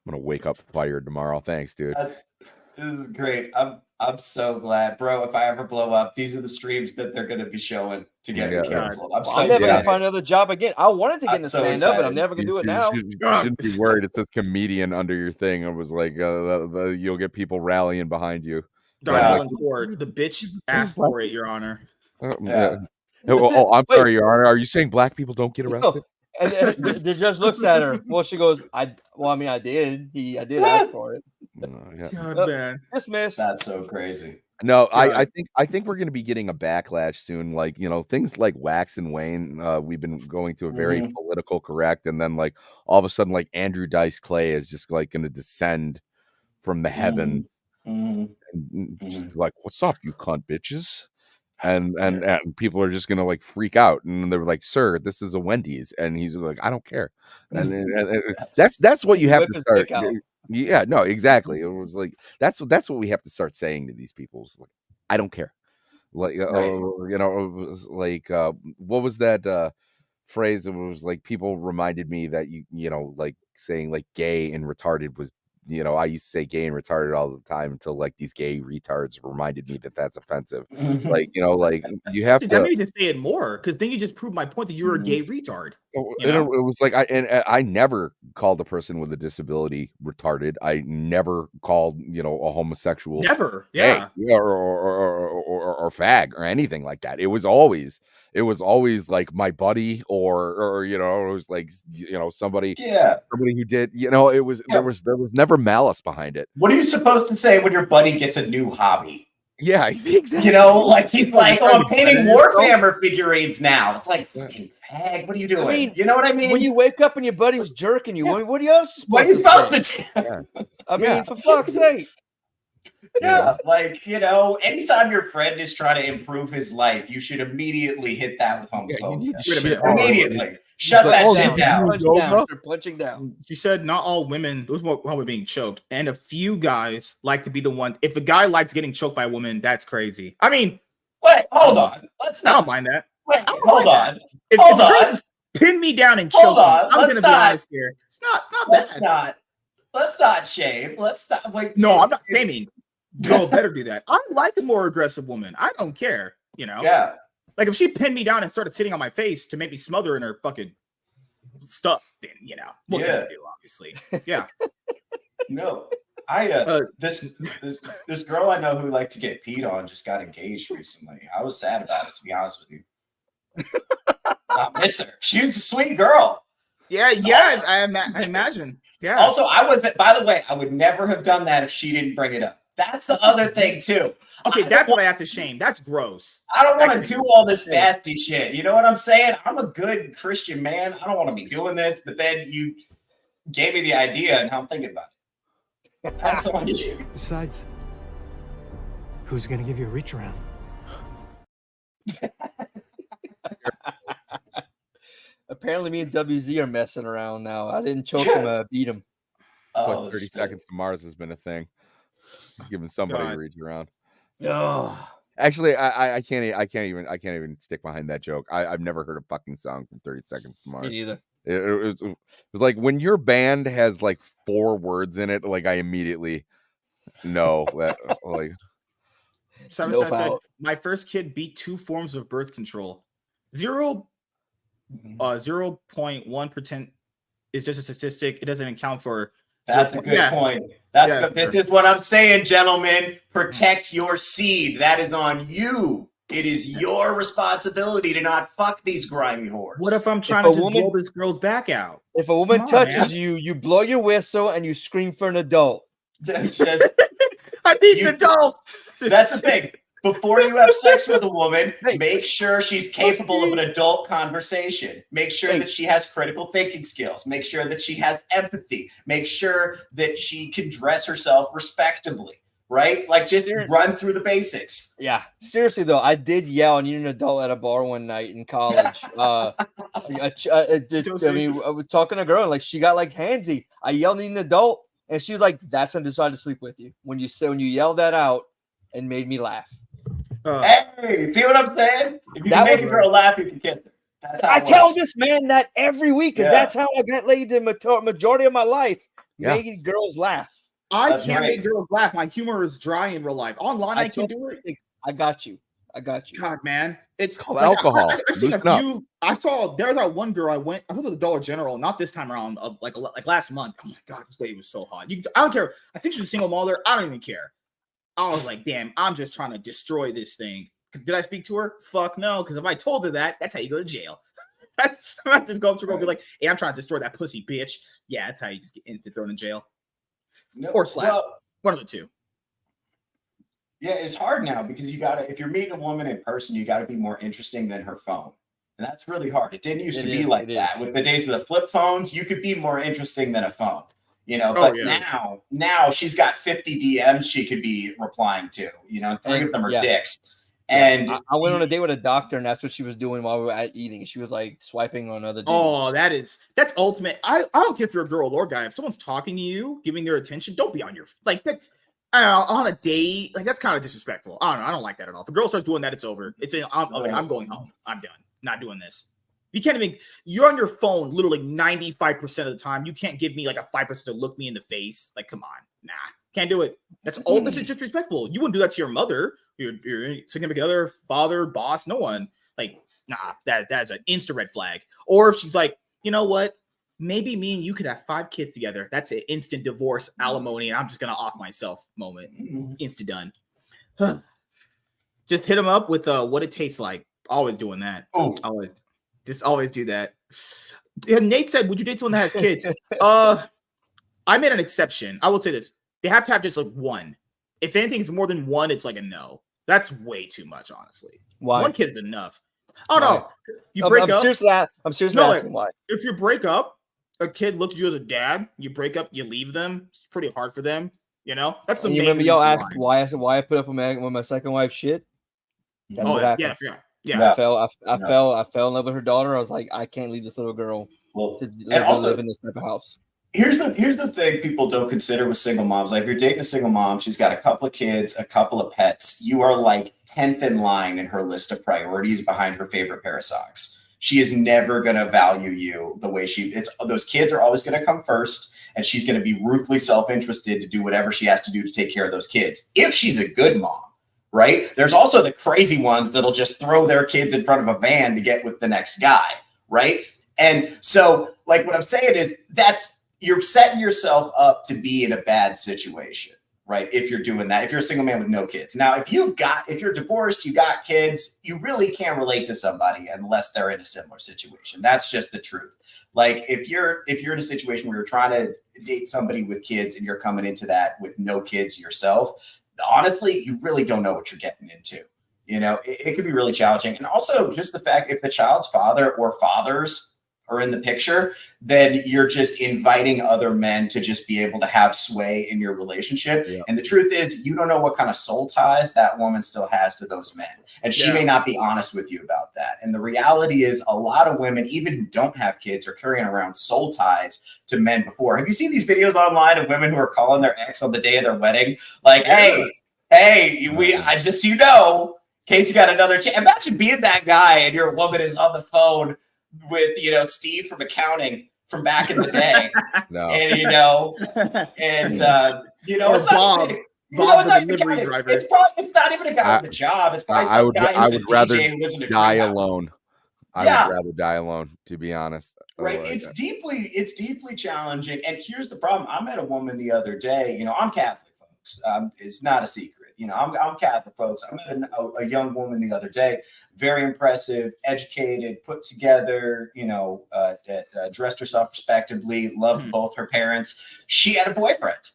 I'm gonna wake up fired tomorrow. Thanks, dude. This is great. I'm so glad, bro. If I ever blow up, these are the streams that they're gonna be showing to get me canceled. I'm never gonna find another job again. I wanted to get into stand up, but I'm never gonna do it now. You shouldn't be worried. It says comedian under your thing. It was like you'll get people rallying behind you. Darnell in court. The bitch asked for it, Your Honor. I'm sorry, Your Honor. Are you saying black people don't get arrested? And the judge looks at her. Well, she goes, I did. I did ask for it. God, man. Dismissed. That's so crazy. No, I think we're going to be getting a backlash soon. Like, things like Wax and Wayne. We've been going to a very political correct, and then like all of a sudden, like Andrew Dice Clay is just like going to descend from the heavens and just be like, "What's up, you cunt bitches?" And people are just gonna like freak out, and they're like, "Sir, this is a Wendy's," and he's like, "I don't care." And that's what you have to start. Yeah, no, exactly. It was like that's what we have to start saying to these people. It's like, I don't care. Like it was like what was that phrase? It was like people reminded me that like saying like gay and retarded was. I used to say gay and retarded all the time until like these gay retards reminded me that that's offensive. Like, like you have to. That made me say it more because then you just proved my point that you were a gay retard. It was like I never called a person with a disability retarded. I never called a homosexual never, or fag or anything like that. It was always like my buddy or it was like somebody who did it was there was never malice behind it. What are you supposed to say when your buddy gets a new hobby? Yeah, exactly. Like he's like, "Oh, I'm painting Warhammer figurines now." It's like, fucking fag. What are you doing? I mean, you know what I mean? When you wake up and your buddy's jerking you, what are you else supposed to say? I mean, for fuck's sake. Yeah, like anytime your friend is trying to improve his life, you should immediately hit that with homophobia. Immediately. Shut that shit down. Punching down. She said not all women, those were being choked, and a few guys like to be the one. If a guy likes getting choked by a woman, that's crazy. I mean, wait, hold on. I don't mind that. Wait, hold on. If a pin me down and choke me, I'm gonna be honest here. It's not bad. Let's not shame. Let's not. Like, no, I'm not shaming. Girls better do that. I like a more aggressive woman. I don't care. Yeah. Like if she pinned me down and started sitting on my face to make me smother in her fucking stuff, then what can I do? Obviously, yeah. No, this girl I know who liked to get peed on just got engaged recently. I was sad about it, to be honest with you. I miss her. She was a sweet girl. Yeah, also, I imagine. Yeah. Also, by the way, I would never have done that if she didn't bring it up. That's the other thing too. Okay, that's what I have to shame. That's gross. I don't want to do all this nasty shit. You know what I'm saying? I'm a good Christian man. I don't want to be doing this, but then you gave me the idea, and now I'm thinking about it. That's on you. Besides, who's gonna give you a reach around? Apparently, me and WZ are messing around now. I didn't choke him, beat him. 30 seconds to Mars has been a thing. He's giving somebody a reach around. Oh. Actually, I can't even stick behind that joke. I've never heard a fucking song from 30 Seconds to Mars. Me either. It was like when your band has like 4 words in it, like I immediately know that like. Simon said, my first kid beat 2 forms of birth control. 0.1% is just a statistic. It doesn't account for. That's a good point. This is what I'm saying, gentlemen. Protect your seed. That is on you. It is your responsibility to not fuck these grimy whores. What if I'm trying to blow this girl's back out? If a woman touches you, you blow your whistle and you scream for an adult. I need an adult. That's the thing. Before you have sex with a woman, make sure she's capable of an adult conversation. Make sure that she has critical thinking skills. Make sure that she has empathy. Make sure that she can dress herself respectably, right? Like just run through the basics. Yeah. Seriously, though, I did yell and need an adult at a bar one night in college. I was talking to a girl and like she got like handsy. I yelled need an adult and she was like, that's when I decided to sleep with you. When you yell that out and made me laugh. Hey, see what I'm saying? If you can make a girl laugh, you can kiss her. That's how I tell this man that every week because that's how I got laid the majority of my life, making girls laugh. I can't make girls laugh. My humor is dry in real life. Online, I can do it. I got you. God, man, it's called alcohol. I saw there was that one girl I went to the Dollar General, not this time around, like last month. Oh my God, this lady was so hot. I don't care. I think she was a single mother. I don't even care. I was like, damn, I'm just trying to destroy this thing. Did I speak to her? Fuck no, because if I told her that's how you go to jail. I'm not just go up to her and be like, hey, I'm trying to destroy that pussy, bitch. Yeah, that's how you just get instant thrown in jail. No, or slap. One of the two. Yeah, it's hard now because if you're meeting a woman in person, you gotta be more interesting than her phone. And that's really hard. It didn't used to be like that. With the days of the flip phones, you could be more interesting than a phone. But now she's got 50 DMs she could be replying to, 3 of them are dicks. And I went on a date with a doctor, and that's what she was doing while we were eating. She was like swiping on other dudes. Oh, that's ultimate. I don't care if you're a girl or guy. If someone's talking to you, giving their attention, don't be on your that's. I don't know, on a date, like that's kind of disrespectful. I don't know. I don't like that at all. If a girl starts doing that, it's over. I'm going home. I'm done. Not doing this. You can't even, you're on your phone literally 95% of the time. You can't give me like a 5% to look me in the face. Like, come on. Nah, can't do it. That's all. This is disrespectful. You wouldn't do that to your mother, your significant other, father, boss, no one. Like, nah, that's an instant red flag. Or if she's like, you know what? Maybe me and you could have 5 kids together. That's an instant divorce, alimony, and I'm just going to off myself moment. Instant done. Just hit them up with what it tastes like. Always doing that. Oh, always do that. Nate said, would you date someone that has kids? I made an exception. I will say this. They have to have just like one. If anything is more than one, it's like a no. That's way too much, honestly. Why? 1 kid is enough. Oh, no. You break up. I'm seriously asking why. If you break up, a kid looks at you as a dad, you break up, you leave them. It's pretty hard for them. That's the main reason. Y'all asked why I put up with my second wife shit. That's what happened. Yeah, I forgot. Yeah, I fell in love with her daughter. I was like, I can't leave this little girl to live in this type of house. Here's the thing people don't consider with single moms. Like if you're dating a single mom, she's got a couple of kids, a couple of pets. You are like 10th in line in her list of priorities behind her favorite pair of socks. She is never gonna value you the way those kids are always gonna come first, and she's gonna be ruthlessly self-interested to do whatever she has to do to take care of those kids. If she's a good mom. right? There's also the crazy ones that'll just throw their kids in front of a van to get with the next guy, right? And so, like, what I'm saying is you're setting yourself up to be in a bad situation, right? If you're doing that, if you're a single man with no kids. Now, if you're divorced, you got kids, you really can't relate to somebody unless they're in a similar situation. That's just the truth. Like, if you're in a situation where you're trying to date somebody with kids and you're coming into that with no kids yourself, honestly, you really don't know what you're getting into. You know, it could be really challenging. And also just the fact, if the child's father or fathers are in the picture, then you're just inviting other men to just be able to have sway in your relationship. Yeah. And the truth is, you don't know what kind of soul ties that woman still has to those men. And she may not be honest with you about that. And the reality is, a lot of women, even who don't have kids, are carrying around soul ties to men before. Have you seen these videos online of women who are calling their ex on the day of their wedding? Like, hey, I just, you know, in case you got another chance. Imagine being that guy and your woman is on the phone with, you know, Steve from accounting from back in the day. No. And, you know, or it's Bob. Bob, the delivery driver. It's not even a guy with a job. It's probably some guy who's a DJ who lives in a die alone. I would rather die alone, to be honest. Right. It's deeply challenging. And here's the problem. I met a woman the other day. You know, I'm Catholic, folks. It's not a secret. You know, I'm Catholic, folks. I met a young woman the other day, very impressive, educated, put together, you know, dressed herself respectably, loved both her parents. She had a boyfriend.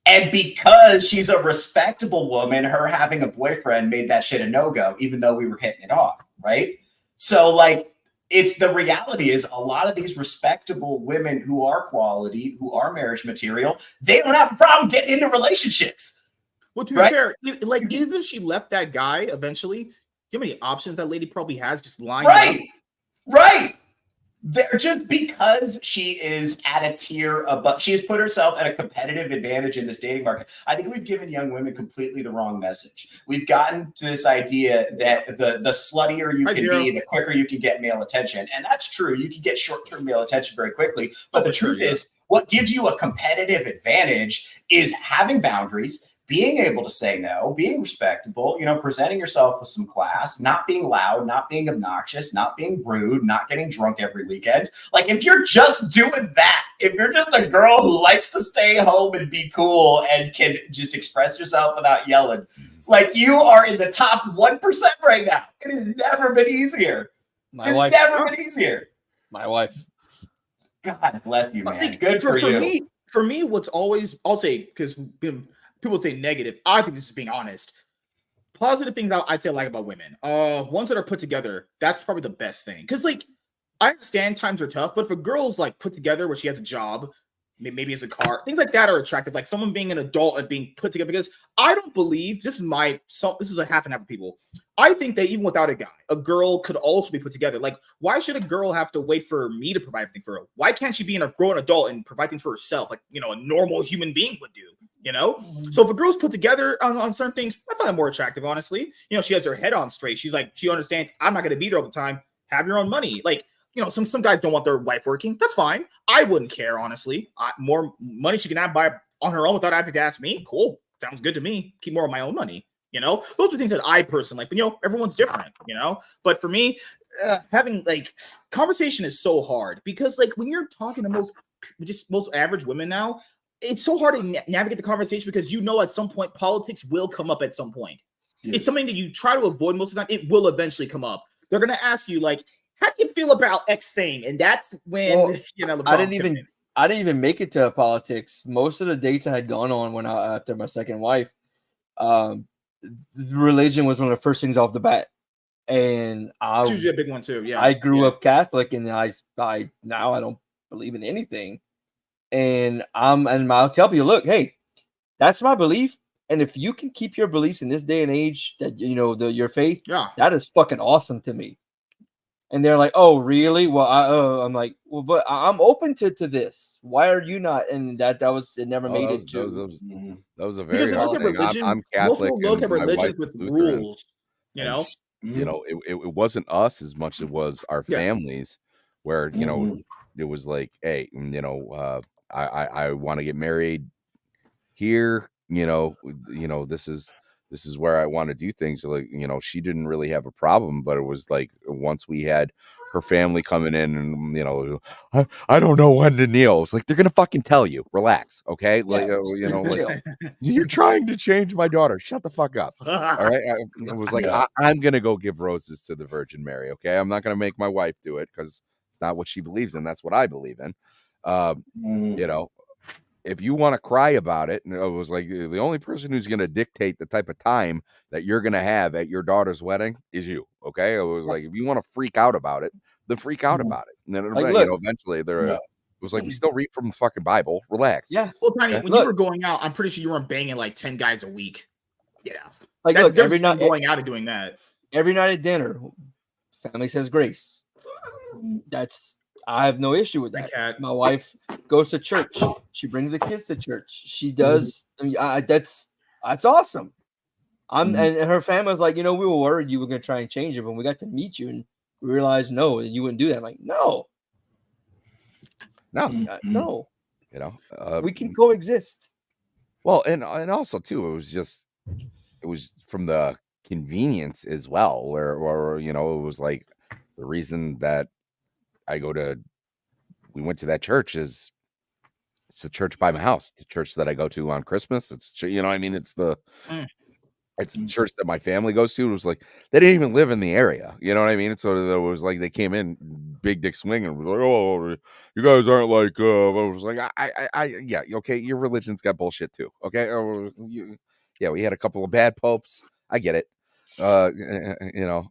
And because she's a respectable woman, her having a boyfriend made that shit a no-go, even though we were hitting it off, right? So, like, the reality is, a lot of these respectable women who are quality, who are marriage material, they don't have a problem getting into relationships. Well, to be fair, like, even if she left that guy eventually, you know how many options that lady probably has just lying. Right. They're just, because she is at a tier above, she has put herself at a competitive advantage in this dating market. I think we've given young women completely the wrong message. We've gotten to this idea that the sluttier you can be, the quicker you can get male attention. And that's true. You can get short-term male attention very quickly. But the truth is, what gives you a competitive advantage is having boundaries, being able to say no, being respectable, you know, presenting yourself with some class, not being loud, not being obnoxious, not being rude, not getting drunk every weekend. Like, if you're just doing that, if you're just a girl who likes to stay home and be cool and can just express yourself without yelling, like, you are in the top 1% right now. It has never been easier. My wife. My wife. God bless you, man. Good for you. For me, what's always, I'll say, because people say negative. I think this is being honest. Positive things I'd say I like about women. Ones that are put together, that's probably the best thing. Because, like, I understand times are tough, but if a girl's, like, put together where she has a job, maybe has a car, things like that are attractive. Like, someone being an adult and being put together. Because I don't believe, this is a half and half of people. I think that even without a guy, a girl could also be put together. Like, why should a girl have to wait for me to provide everything for her? Why can't she be a grown adult and provide things for herself, like, you know, a normal human being would do? You know, so if a girl's put together on certain things, I find that more attractive, honestly. You know, she has her head on straight. She's like, she understands I'm not going to be there all the time. Have your own money. Like, you know, some guys don't want their wife working. That's fine. I wouldn't care, honestly. More money she can have on her own without having to ask me. Cool. Sounds good to me. Keep more of my own money. You know, those are things that I personally like. But, you know, everyone's different, you know. But for me, having, like, conversation is so hard because, like, when you're talking to most average women now, it's so hard to navigate the conversation because, you know, at some point politics will come up at some point. Yes. It's something that you try to avoid most of the time. It will eventually come up. They're going to ask you, like, how do you feel about X thing? And that's when, you know, I didn't even make it to politics. Most of the dates I had gone on after my second wife, religion was one of the first things off the bat. And it's usually a big one too. Yeah. I grew up Catholic, and I now I don't believe in anything. And I'll tell you, look, hey, that's my belief. And if you can keep your beliefs in this day and age, that, you know, your faith, that is fucking awesome to me. And they're like, oh, really? Well, I'm like, well, but I'm open to this. Why are you not? And that never made it to. That was a very hard thing. I'm Catholic. Most people look at religion with rules, you know? You know, it wasn't us as much as it was our families, where, you know, it was like, hey, you know, I want to get married here. You know, this is this is where I want to do things. Like, she didn't really have a problem, but it was like once we had her family coming in and, I don't know when to kneel. It's like, they're going to fucking tell you, relax. Okay. Like, like you're trying to change my daughter. Shut the fuck up. All right. I was like, I'm going to go give roses to the Virgin Mary. Okay. I'm not going to make my wife do it because it's not what she believes in. That's what I believe in. If you want to cry about it, and it was like the only person who's going to dictate the type of time that you're going to have at your daughter's wedding is you. Okay. It was like, if you want to freak out about it, then freak out about it. And then, Like, look, eventually it was like, we still read from the fucking Bible. Relax. Yeah. Well, Tiny, when you were going out, I'm pretty sure you weren't banging like 10 guys a week. Yeah. Like, look, every night going out and doing that. Every night at dinner, family says grace. I have no issue with that. My wife goes to church. She brings the kids to church. She does. That's awesome. And her family was like, we were worried you were going to try and change it, but we got to meet you and we realized no, you wouldn't do that. I'm like, no. We can coexist. Well, and also too, it was from the convenience as well, where it was like the reason that we went to that church it's a church by my house, the church that I go to on Christmas. It's, it's a church that my family goes to. It was like, they didn't even live in the area. You know what I mean? So it was like, they came in big dick swinging and was like, oh, you guys aren't like, I was like, yeah, okay. Your religion's got bullshit too. Okay. We had a couple of bad popes. I get it. I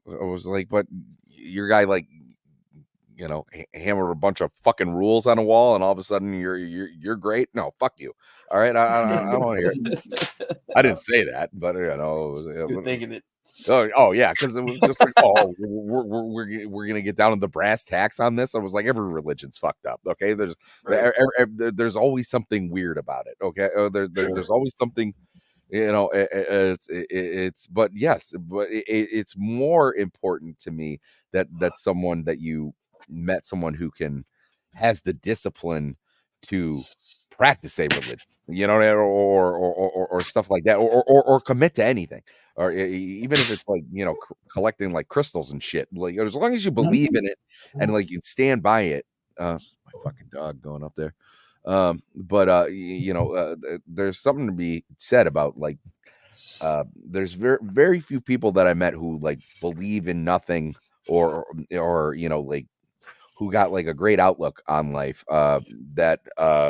was like, but your guy, like, hammer a bunch of fucking rules on a wall, and all of a sudden you're great. No, fuck you. All right, I don't want to hear it. I didn't say that, but You're thinking it. Oh yeah, because it was just like, we're gonna get down to the brass tacks on this. I was like, every religion's fucked up. Okay, there's always something weird about it. Okay, there's always something. But it's more important to me that someone that you met someone who has the discipline to practice a religion, or stuff like that, or commit to anything, or even if it's like, collecting like crystals and shit, like, as long as you believe in it and like you stand by it. My fucking dog going up there. There's something to be said about like, there's very, very few people that I met who like believe in nothing or like, who got like a great outlook on life. I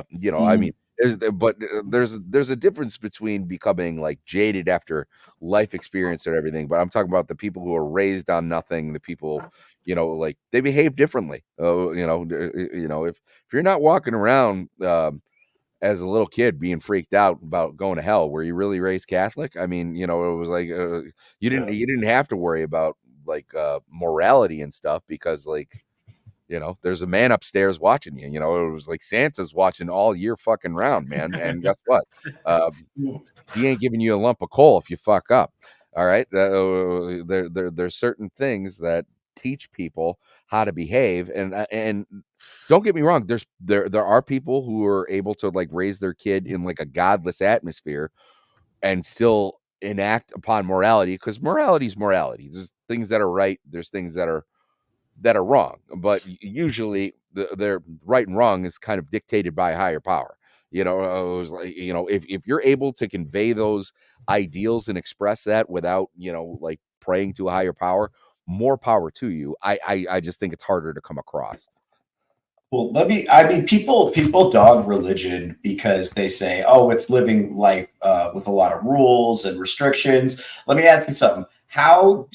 mean, there's a difference between becoming like jaded after life experience and everything, but I'm talking about the people who are raised on nothing, the people, like, they behave differently. If you're not walking around as a little kid being freaked out about going to hell, were you really raised Catholic? I mean, it was like, you didn't have to worry about like morality and stuff, because like, there's a man upstairs watching you. It was like Santa's watching all year fucking round, man. And guess what? He ain't giving you a lump of coal if you fuck up. All right. There's certain things that teach people how to behave. And don't get me wrong. There are people who are able to like raise their kid in like a godless atmosphere and still enact upon morality, because morality is morality. There's things that are right. There's things that are wrong, but usually their right and wrong is kind of dictated by a higher power. It was like, if you're able to convey those ideals and express that without, like praying to a higher power, more power to you. I just think it's harder to come across. Well, people dog religion because they say, oh, it's living life with a lot of rules and restrictions. Let me ask you something. How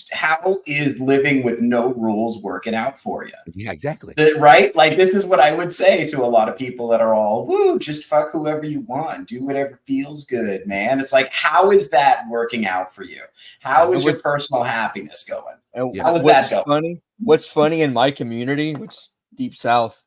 is living with no rules working out for you? Yeah, exactly. Right? Like, this is what I would say to a lot of people that are all, woo, just fuck whoever you want. Do whatever feels good, man. It's like, how is that working out for you? How is your personal happiness going? How is that going? What's funny in my community, which is Deep South,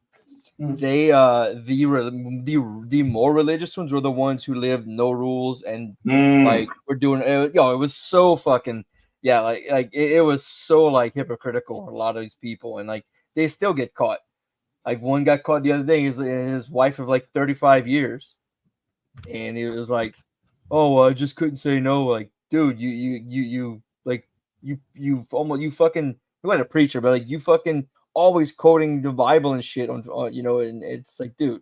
they the more religious ones were the ones who lived no rules and like we're doing it was so fucking it was so like hypocritical, a lot of these people, and like they still get caught. Like one got caught the other day, his wife of like 35 years, and it was like, oh, I just couldn't say no, like dude, you like you fucking you weren't a preacher, but like you fucking always quoting the Bible and shit on you know, and it's like, dude,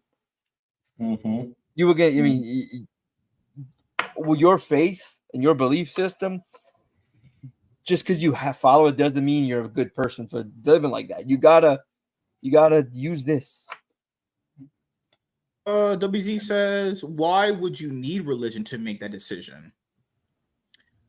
Mm-hmm. you will get. I mean, with your faith and your belief system, just because you have follow it doesn't mean you're a good person for living like that. You gotta use this. WZ says, why would you need religion to make that decision?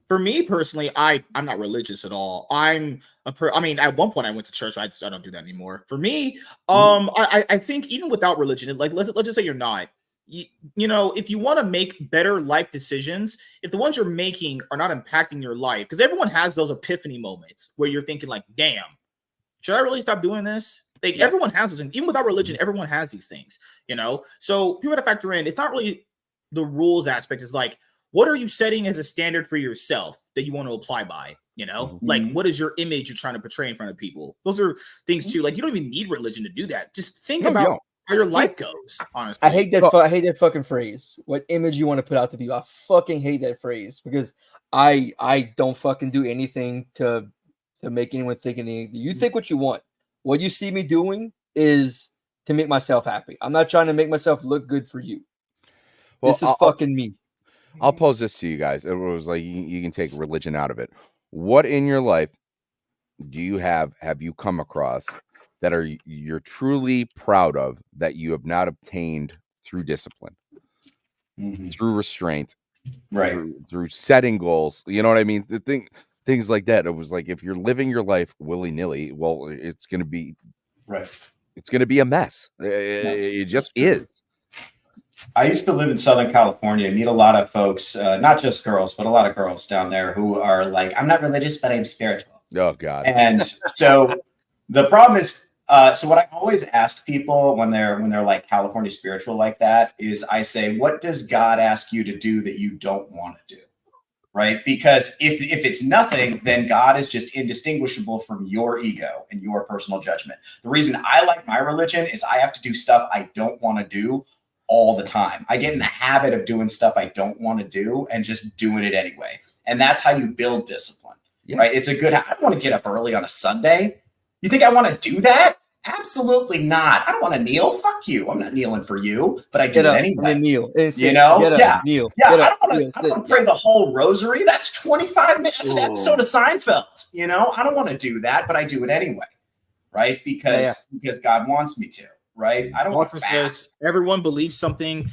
For me personally, I'm not religious at all. I mean, at one point I went to church. I don't do that anymore. For me, I think even without religion, like let's just say you're not, you know, if you want to make better life decisions, if the ones you're making are not impacting your life, because everyone has those epiphany moments where you're thinking like, damn, should I really stop doing this? Like everyone has those, and even without religion, everyone has these things, you know. So people to factor in. It's not really the rules aspect. It's like, what are you setting as a standard for yourself that you want to apply by? You know, like what is your image you're trying to portray in front of people? Those are things too. Like you don't even need religion to do that. Just think about how your life goes. Honestly, I hate that. I hate that fucking phrase. What image you want to put out to people? I fucking hate that phrase because I don't fucking do anything to make anyone think anything. You think what you want. What you see me doing is to make myself happy. I'm not trying to make myself look good for you. Well, this is fucking me. I'll pose this to you guys. It was like you can take religion out of it. What in your life do you have you come across that you're truly proud of that you have not obtained through discipline, through restraint, right? Through setting goals. You know what I mean? Things like that. It was like if you're living your life willy-nilly, well, it's going to be right. It's going to be a mess. It just is. I used to live in Southern California and meet a lot of folks, not just girls, but a lot of girls down there who are like, I'm not religious, but I'm spiritual. Oh, God. And so the problem is, so what I always ask people when they're like California spiritual like that is I say, what does God ask you to do that you don't want to do? Right? Because if it's nothing, then God is just indistinguishable from your ego and your personal judgment. The reason I like my religion is I have to do stuff I don't want to do all the time. I get in the habit of doing stuff I don't want to do and just doing it anyway. And that's how you build discipline, right? It's a good, I don't want to get up early on a Sunday. You think I want to do that? Absolutely not. I don't want to kneel. Fuck you. I'm not kneeling for you, but I do it anyway. Kneel. You know? Kneel. I don't want to pray the whole rosary. That's 25 minutes. That's an episode of Seinfeld. You know, I don't want to do that, but I do it anyway, right? Because God wants me to, right? I don't want to fast. Everyone believes something,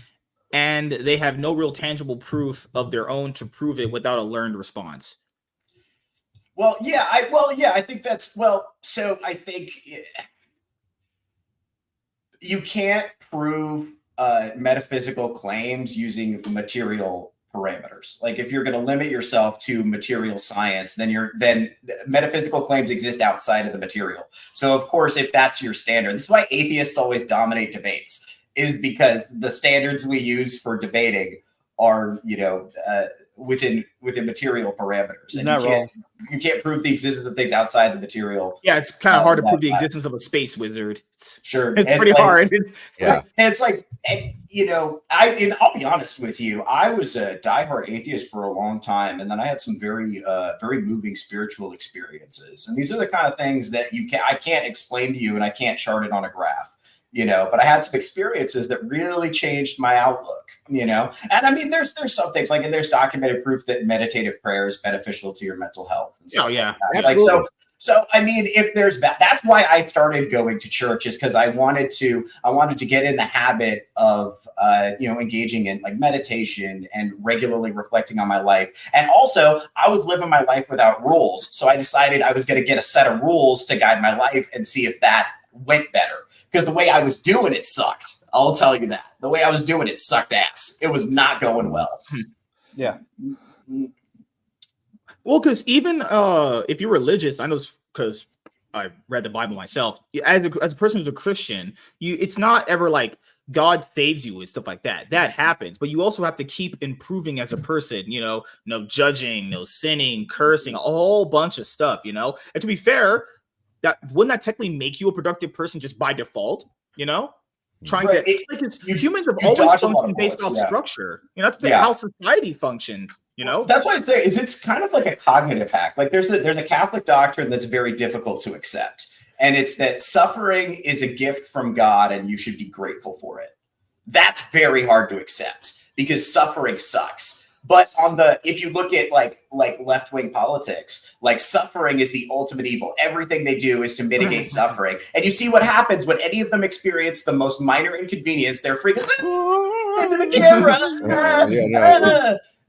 and they have no real tangible proof of their own to prove it without a learned response. Well, I think that's so I think you can't prove metaphysical claims using material parameters. Like if you're going to limit yourself to material science, then metaphysical claims exist outside of the material. So of course, if that's your standard, this is why atheists always dominate debates, is because the standards we use for debating are, within material parameters. And you can't prove the existence of things outside the material. Yeah, it's kind of hard to prove the existence of a space wizard. Sure. It's pretty hard. Yeah. And it's like, I'll be honest with you, I was a diehard atheist for a long time. And then I had some very, very moving spiritual experiences. And these are the kind of things that I can't explain to you and I can't chart it on a graph. But I had some experiences that really changed my outlook, and I mean, there's some things like, and there's documented proof that meditative prayer is beneficial to your mental health. And yeah. Like, so, I mean, if there's that's why I started going to church, is because I wanted to get in the habit of, engaging in like meditation and regularly reflecting on my life. And also I was living my life without rules. So I decided I was going to get a set of rules to guide my life and see if that went better. Because the way I was doing it sucked. I'll tell you that. The way I was doing it sucked ass. It was not going well. Yeah. Well, because even if you're religious, I know because I read the Bible myself. As a person who's a Christian, it's not ever like God saves you and stuff like that. That happens. But you also have to keep improving as a person, no judging, no sinning, cursing, a whole bunch of stuff, And to be fair, wouldn't that technically make you a productive person just by default, trying Right, to like humans have you always dodge a lot of functioned based bullets, off yeah. structure. You know, that's Yeah. how society functions. You know, That's why I say is it's kind of like a cognitive hack. Like there's a Catholic doctrine that's very difficult to accept, and it's that suffering is a gift from God, and you should be grateful for it. That's very hard to accept because suffering sucks. But if you look at like left-wing politics, like suffering is the ultimate evil. Everything they do is to mitigate suffering. And you see what happens when any of them experience the most minor inconvenience, they're freaking into the camera.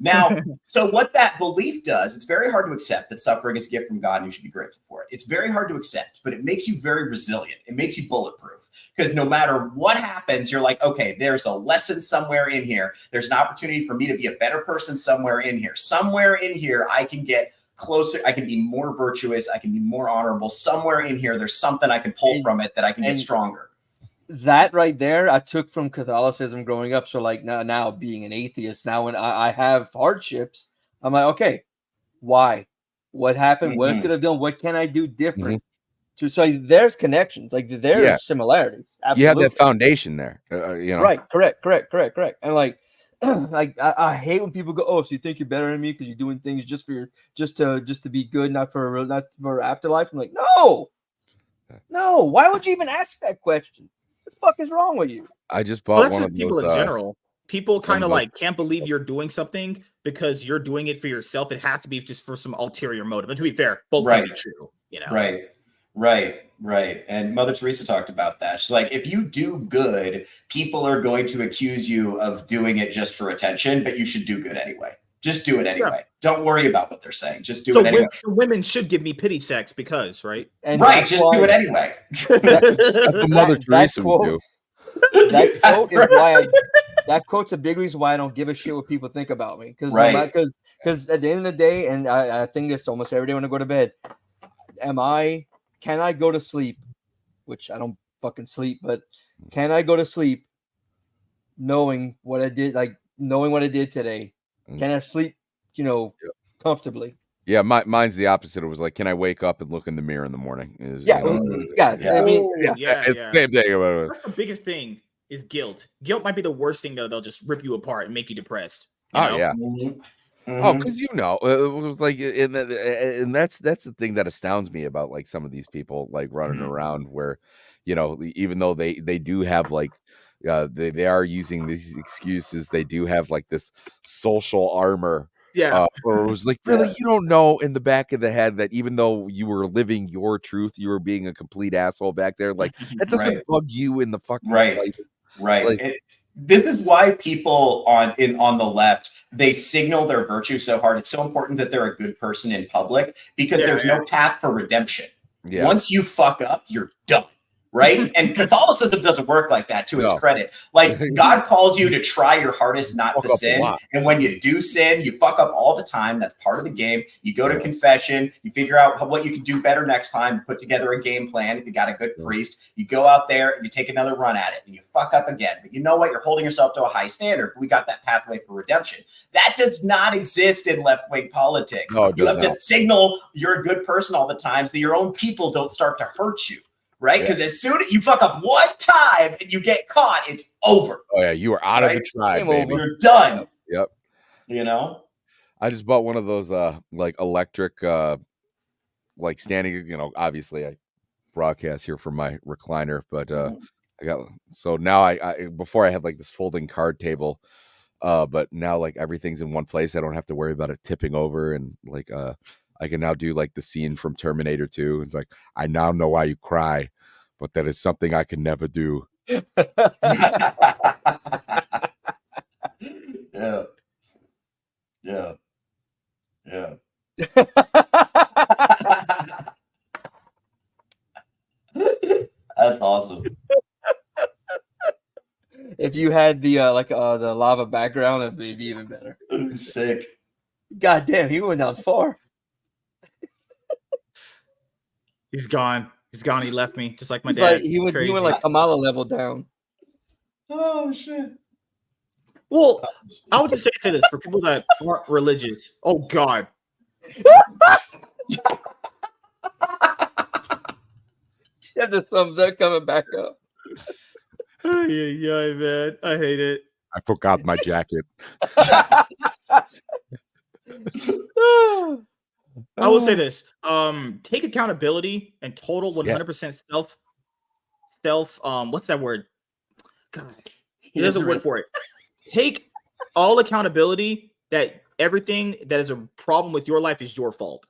Now, so what that belief does, it's very hard to accept that suffering is a gift from God and you should be grateful for it. It's very hard to accept, but it makes you very resilient. It makes you bulletproof because no matter what happens, you're like, okay, there's a lesson somewhere in here. There's an opportunity for me to be a better person somewhere in here. Somewhere in here, I can get closer. I can be more virtuous. I can be more honorable. Somewhere in here, there's something I can pull from it that I can get stronger. That right there, I took from Catholicism growing up. So like now being an atheist, now when I have hardships, I'm like, okay, why? What happened? What could I have done? What can I do different? So there's connections, like there's similarities. Absolutely. You have that foundation there, you know. Right, correct. And like, like I hate when people go, "Oh, so you think you're better than me because you're doing things just to be good, not for afterlife." I'm like, no. Why would you even ask that question? What the fuck is wrong with you? I just bought one of people those, in general. People kind of like like can't believe you're doing something because you're doing it for yourself. It has to be just for some ulterior motive. And to be fair, both can be true. You know, right. And Mother Teresa talked about that. She's like, if you do good, people are going to accuse you of doing it just for attention, but you should do good anyway. Just do it anyway. Yeah. Don't worry about what they're saying. Just do it anyway. Women should give me pity sex because, right? And just do it anyway. That's what Mother Teresa would do. That quote is why that quote's a big reason why I don't give a shit what people think about me. Because at the end of the day, and I think this almost every day when I go to bed, can I go to sleep? Which I don't fucking sleep, but can I go to sleep knowing what I did, knowing what I did today? Can I sleep, comfortably? Yeah, mine's the opposite. It was like, can I wake up and look in the mirror in the morning? I mean, same thing. That's the biggest thing is guilt. Guilt might be the worst thing that they'll just rip you apart and make you depressed. You know? Yeah. Oh, because and that's the thing that astounds me about like some of these people like running around where, even though they do have like they are using these excuses, they do have like this social armor. Yeah. Or it was like, really, you don't know in the back of the head that even though you were living your truth, you were being a complete asshole back there. Like that doesn't bug you in the fucking right. Like, this is why people on the left, they signal their virtue so hard. It's so important that they're a good person in public because there's no path for redemption. Yeah. Once you fuck up, you're done. Right. And Catholicism doesn't work like that, to its credit. Like God calls you to try your hardest not to sin. And when you do sin, you fuck up all the time. That's part of the game. You go to confession, you figure out what you can do better next time, you put together a game plan. If you got a good priest, you go out there and you take another run at it and you fuck up again. But you know what? You're holding yourself to a high standard. We got that pathway for redemption. That does not exist in left-wing politics. You have to signal you're a good person all the time so that your own people don't start to hurt you. Right? Because as soon as you fuck up one time and you get caught, it's over. Oh, yeah. You are out of the tribe, baby. You're done. Yep. I just bought one of those like electric like standing, obviously I broadcast here from my recliner, but I got so now I before I had like this folding card table, but now like everything's in one place. I don't have to worry about it tipping over, and like I can now do like the scene from Terminator 2. It's like, I now know why you cry, but that is something I can never do. Yeah. That's awesome. If you had the the lava background, it'd be even better. Sick. God damn, he went down far. He's gone. He left me, just like my dad. He went like Kamala level down. Oh shit. Well, I would just say this for people that aren't religious. Oh God. You have the thumbs up coming back up. Yeah, man. I hate it. I forgot my jacket. I will say this. Take accountability and total Yeah. 100% stealth. What's that word? God, He there's a doesn't word for it. Take all accountability that everything that is a problem with your life is your fault.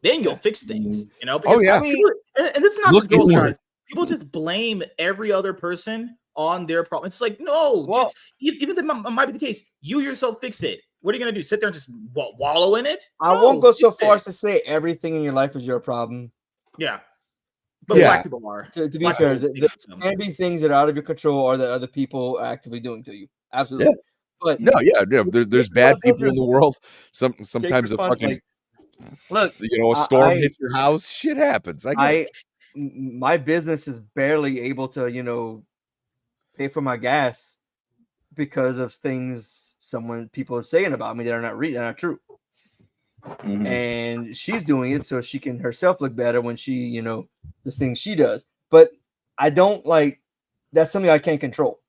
Then you'll fix things, you know. Because yeah. people, and it's not Look just girls, inward. guys. People just blame every other person on their problem. It's like, no, Well- just even that might be the case. You yourself fix it. What are you gonna do? Sit there and just wallow in it? I No, won't go so fix far it. as to say everything in your life is your problem. Yeah, but Yeah. black people are. To be Black fair, people there fix them. can be things that are out of your control or that other people are actively doing to you. Absolutely. But No, yeah. There's bad people in the world. take Sometimes a fucking like, look, a storm hits your house. Shit happens. I get it. my business is barely able to, pay for my gas because of things people are saying about me that are they're not true. Mhm. And she's doing it so she can herself look better when she, the things she does. But I don't that's something I can't control.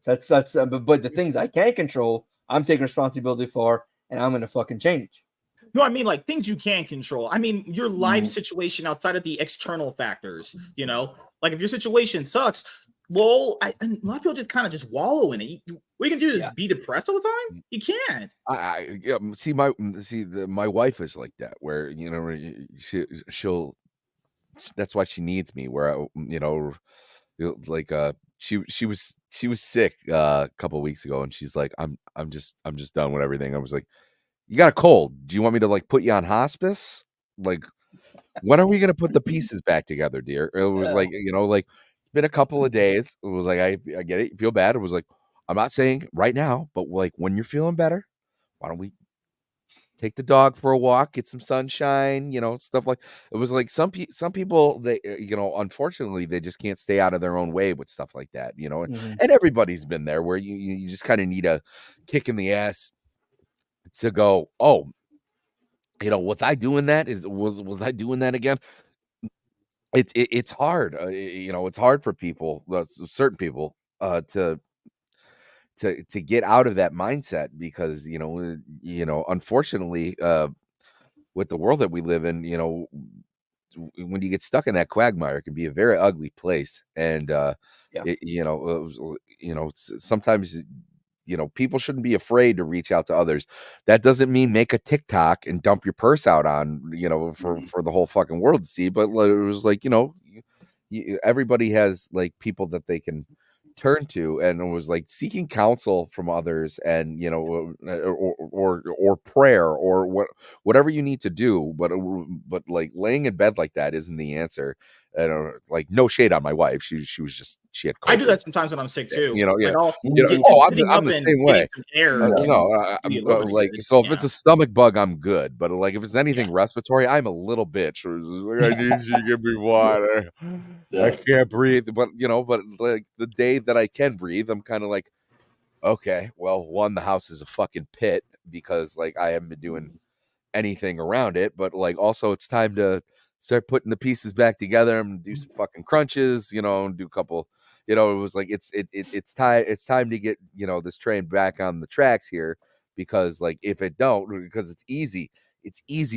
So that's but the things I can control, I'm taking responsibility for, and I'm gonna fucking change. No, I mean like things you can control. I mean your life situation outside of the external factors. Like if your situation sucks, well, a lot of people just kind of just wallow in it. What are you gonna do? Is be depressed all the time? You can't. My wife is like that, where she'll. That's why she needs me. Where like she was sick a couple of weeks ago, and she's like, I'm just done with everything. I was like, you got a cold. Do you want me to like put you on hospice? Like, when are we gonna put the pieces back together, dear? It was like, like it's been a couple of days. It was like I get it, you feel bad. It was like, I'm not saying right now, but like when you're feeling better, why don't we take the dog for a walk, get some sunshine, stuff like it was like some people they unfortunately they just can't stay out of their own way with stuff like that, and everybody's been there where you just kind of need a kick in the ass to go, oh, was I doing that? Was I doing that again? It's hard. It's hard for people, certain people, to get out of that mindset because unfortunately, with the world that we live in, when you get stuck in that quagmire, it can be a very ugly place, and sometimes people shouldn't be afraid to reach out to others. That doesn't mean make a TikTok and dump your purse out on, for the whole fucking world to see. But it was like, everybody has like people that they can turn to, and it was like seeking counsel from others, and or prayer or whatever you need to do. But like laying in bed like that isn't the answer. And like, no shade on my wife. She was just, she had COVID. I do that sometimes when I'm sick too. Yeah. Like I'm the and same way. getting some air can do you a little bit of Like, good. so if it's a stomach bug, I'm good. But like if it's anything respiratory, I'm a little bitch. Like, I need you to give me water. I can't breathe. But but like the day that I can breathe, I'm kind of like, okay, well, one, the house is a fucking pit because like I haven't been doing anything around it, but like also it's time to start putting the pieces back together and do some fucking crunches, and do a couple, it was like it's time to get this train back on the tracks here, because like if it don't, because it's easy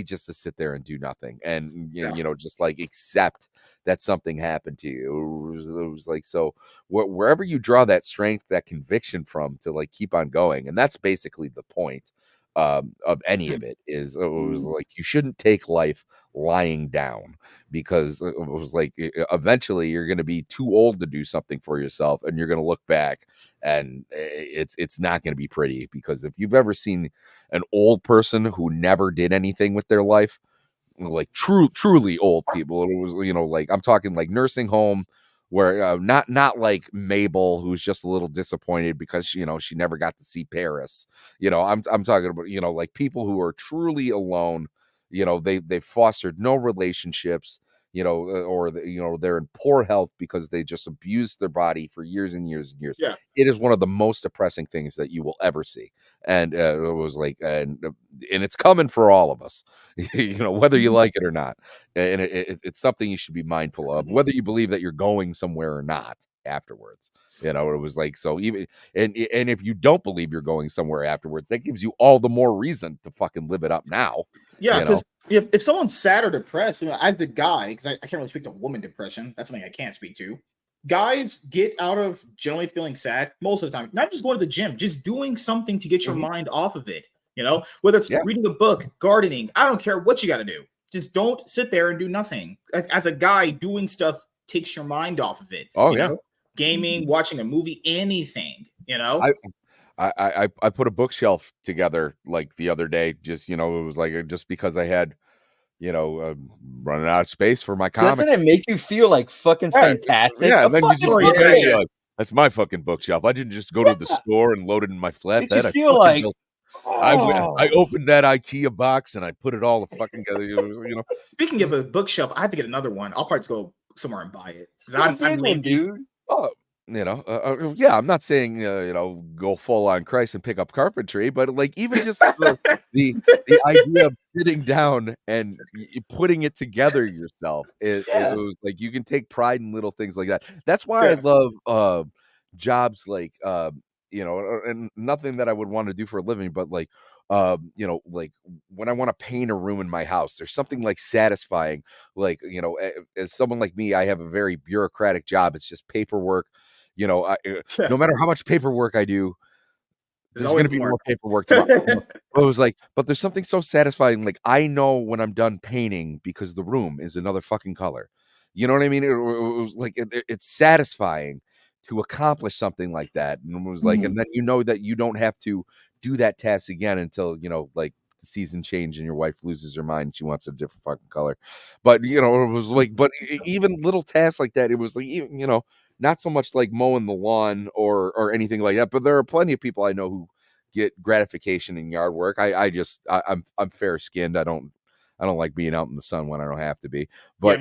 just to sit there and do nothing and just like accept that something happened to you. It was like, so wherever you draw that strength, that conviction from to like keep on going, and that's basically the point of any of it, is it was like you shouldn't take life lying down, because it was like eventually you're going to be too old to do something for yourself, and you're going to look back and it's not going to be pretty. Because if you've ever seen an old person who never did anything with their life, like truly old people, it was like I'm talking like nursing home, where not like Mabel, who's just a little disappointed because she never got to see Paris. I'm talking about like people who are truly alone. They fostered no relationships, or they're in poor health because they just abused their body for years and years and years. Yeah. It is one of the most depressing things that you will ever see. And it was like, and it's coming for all of us, whether you like it or not. And it's something you should be mindful of, whether you believe that you're going somewhere or not. afterwards. You know, it was like, so even, and if you don't believe you're going somewhere afterwards, that gives you all the more reason to fucking live it up now. Yeah, you know? because if someone's sad or depressed, as the guy, because I can't really speak to woman depression, that's something I can't speak to. Guys get out of generally feeling sad most of the time, not just going to the gym, just doing something to get your mind off of it. You know, whether it's reading a book, gardening, I don't care what you got to do. Just don't sit there and do nothing. As a guy, doing stuff takes your mind off of it. Oh, you yeah. know? Gaming, watching a movie, anything, you know? I put a bookshelf together like the other day, just, it was like, just because I had, running out of space for my comics. Doesn't it make you feel like fucking fantastic? Yeah, and then you just look at it, you're like, that's my fucking bookshelf. I didn't just go to the store and load it in my flatbed. You feel like, I opened that IKEA box and I put it all the fucking together. Speaking of a bookshelf, I have to get another one. I'll probably just go somewhere and buy it. I'm lazy, dude. Oh, yeah, I'm not saying go full on Christ and pick up carpentry, but like even just the idea of sitting down and putting it together yourself, it was like you can take pride in little things like that. That's why I love jobs like and nothing that I would want to do for a living, but like like when I want to paint a room in my house, there's something like satisfying. Like, as someone like me, I have a very bureaucratic job. It's just paperwork. No matter how much paperwork I do, there's going to be more paperwork. It was like, but there's something so satisfying. Like, I know when I'm done painting because the room is another fucking color. You know what I mean? It was like, it's satisfying to accomplish something like that. And it was like, and then that you don't have to do that task again until, like the season change and your wife loses her mind and she wants a different fucking color. But, it was like, but even little tasks like that, it was like, even, not so much like mowing the lawn or anything like that, but there are plenty of people I know who get gratification in yard work. I'm fair skinned. I don't like being out in the sun when I don't have to be, but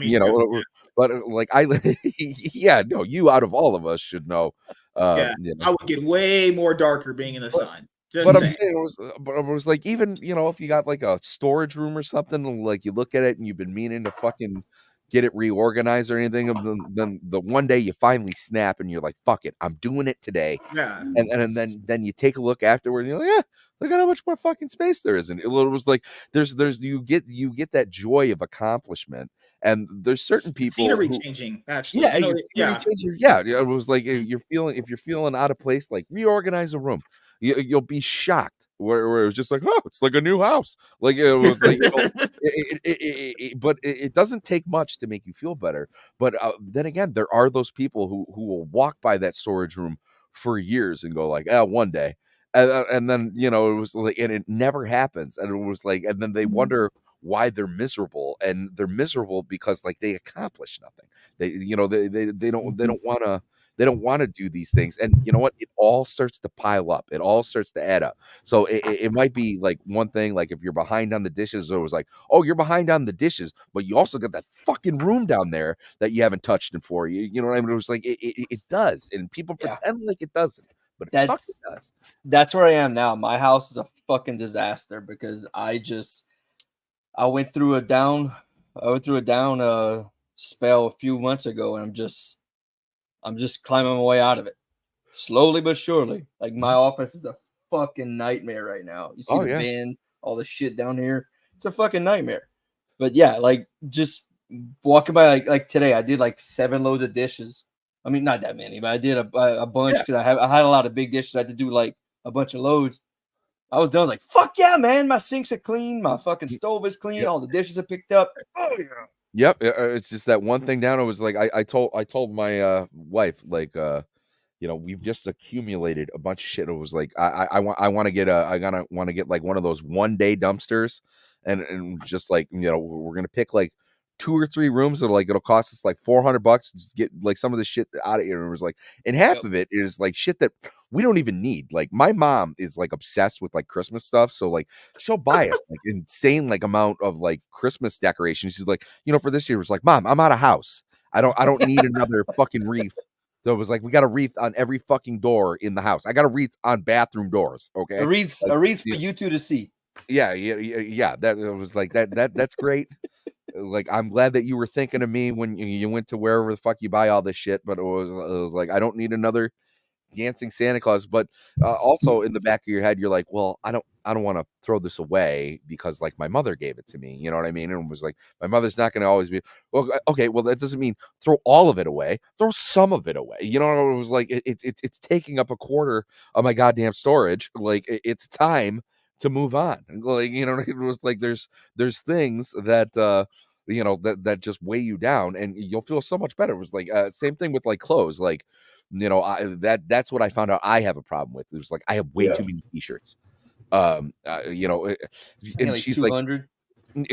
but like you out of all of us should know. I would get way more darker being in the sun. But I'm saying it was like, even, if you got like a storage room or something, like you look at it and you've been meaning to fucking get it reorganized or anything, then the one day you finally snap and you're like, fuck it, I'm doing it today. Yeah. And then you take a look afterward and you're like, yeah, look at how much more fucking space there is. And it was like, there's you get that joy of accomplishment. And there's certain people scenery changing, actually. It was like, if you're feeling out of place, like reorganize a room. You'll be shocked where it was just like, oh, it's like a new house. Like it was like, but it doesn't take much to make you feel better. But then again, there are those people who will walk by that storage room for years and go like, one day. And then, it was like, and it never happens. And it was like, and then they wonder why they're miserable, and they're miserable because like they accomplish nothing. They don't want to do these things. And you know what? It all starts to pile up. It all starts to add up. So it might be like one thing, like if you're behind on the dishes, or it was like, oh, you're behind on the dishes, but you also got that fucking room down there that you haven't touched in 4 years. You know what I mean? It was like, it does. And people pretend like it doesn't, but it fucking does. That's where I am now. My house is a fucking disaster because I went through a down spell a few months ago, and I'm just climbing my way out of it, slowly but surely. Like, my office is a fucking nightmare right now. You see the bin, all the shit down here. It's a fucking nightmare. But yeah, like just walking by, like today, I did like 7 loads of dishes. I mean, not that many, but I did a bunch because I had a lot of big dishes. I had to do like a bunch of loads. I was done like, fuck yeah, man. My sinks are clean. My fucking stove is clean. All the dishes are picked up. Oh yeah. Yep, it's just that one thing down. It was like I told my wife, like we've just accumulated a bunch of shit. It was like I want to get like one of those 1-day dumpsters, and just like we're gonna pick like 2 or 3 rooms that it'll cost us like $400 to just get like some of the shit out of here. And it was like, and half of it is like shit that we don't even need. Like, my mom is like obsessed with like Christmas stuff, so like she'll buy us like insane like amount of like Christmas decorations. She's like, for this year, it was like, Mom, I'm out of house. I don't need another fucking wreath. So it was like, we got a wreath on every fucking door in the house. I got a wreath on bathroom doors. Okay, a wreath for you two to see. Yeah. That it was like that. That's great. like, I'm glad that you were thinking of me when you went to wherever the fuck you buy all this shit, but it was like, I don't need another dancing Santa Claus. But also in the back of your head, you're like, well, I don't want to throw this away because like my mother gave it to me. You know what I mean? And it was like, my mother's not going to always be, well, okay, well, that doesn't mean throw all of it away. Throw some of it away. You know, it was like, it's taking up a quarter of my goddamn storage. Like it's time to move on. Like, you know, it was like, there's things that, you know, that just weigh you down and you'll feel so much better. It was like, same thing with like clothes. Like, you know, that's what I found out I have a problem with. It was like, I have way too many t-shirts. You know, and like she's like, 200. no,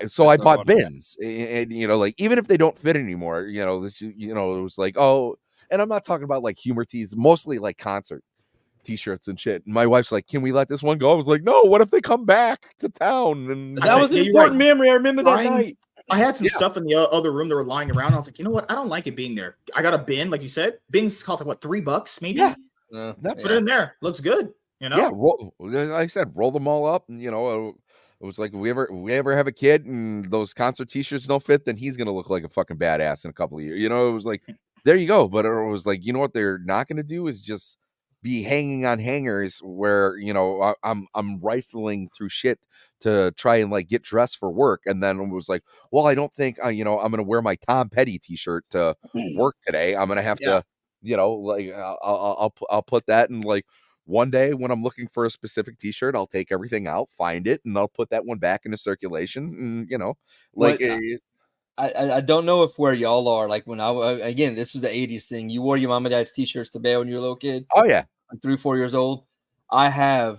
so I bought bins, and you know, like even if they don't fit anymore, you know, you know, it was like, oh, and I'm not talking about like humor tees, mostly like concert t-shirts and shit. And my wife's like, can we let this one go? I was like, no, what if they come back to town? And That was an important memory. I remember that night. I had some stuff in the other room that were lying around. I was like, you know what? I don't like it being there. I got a bin, like you said. Bins cost like what, $3 maybe? Yeah. Put it in there. Looks good. You know? Yeah, like I said, roll them all up, and you know, it was like, if we ever have a kid and those concert t-shirts don't fit, then he's gonna look like a fucking badass in a couple of years. You know, it was like, there you go. But it was like, you know what they're not gonna do is just be hanging on hangers where, you know, I'm rifling through shit to try and like get dressed for work, and then it was like, well, I don't think you know, I'm gonna wear my Tom Petty t-shirt to work today. I'm gonna have to, you know, like I'll put that in like. One day when I'm looking for a specific t-shirt, I'll take everything out, find it, and I'll put that one back into circulation. And, you know, like I don't know if where y'all are. Like when again, this was the 80s thing. You wore your mom and dad's t-shirts to bed when you were a little kid. Oh yeah, I'm 3-4 years old. I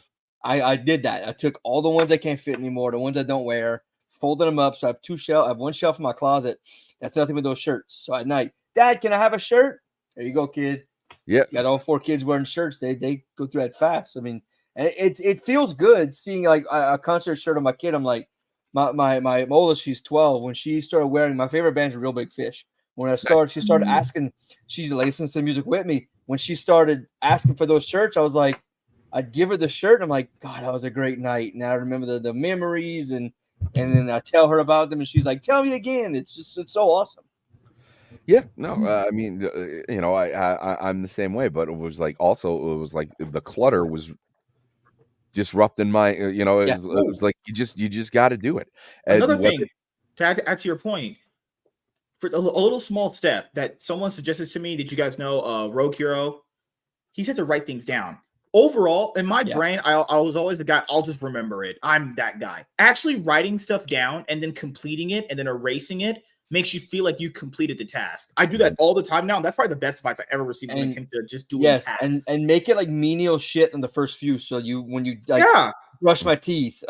did that. I took all the ones I can't fit anymore, the ones I don't wear, folded them up. So I have one shelf in my closet. That's nothing but those shirts. So at night, Dad, can I have a shirt? There you go, kid. Yeah, you got all 4 kids wearing shirts. They go through that fast. I mean, and it feels good seeing like a concert shirt on my kid. I'm like, my oldest, she's 12. When she started wearing, my favorite band's Real Big Fish. When she started asking, she's listens to music with me. When she started asking for those shirts, I was like, I'd give her the shirt. And I'm like, God, that was a great night. And I remember the memories, and then I tell her about them, and she's like, tell me again. It's so awesome. Yeah, no, I mean, you know, I'm the same way, but it was like the clutter was disrupting my, you know, it was like you just got to do it. And another thing, to add to your point, for a little small step that someone suggested to me, that you guys know, Rogue Hero, he said to write things down. Overall, in my brain, I was always the guy, I'll just remember it. I'm that guy. Actually writing stuff down and then completing it and then erasing it makes you feel like you completed the task. I do that all the time now, and that's probably the best advice I ever received when it came to just doing tasks. And make it like menial shit in the first few. So when you like brush my teeth,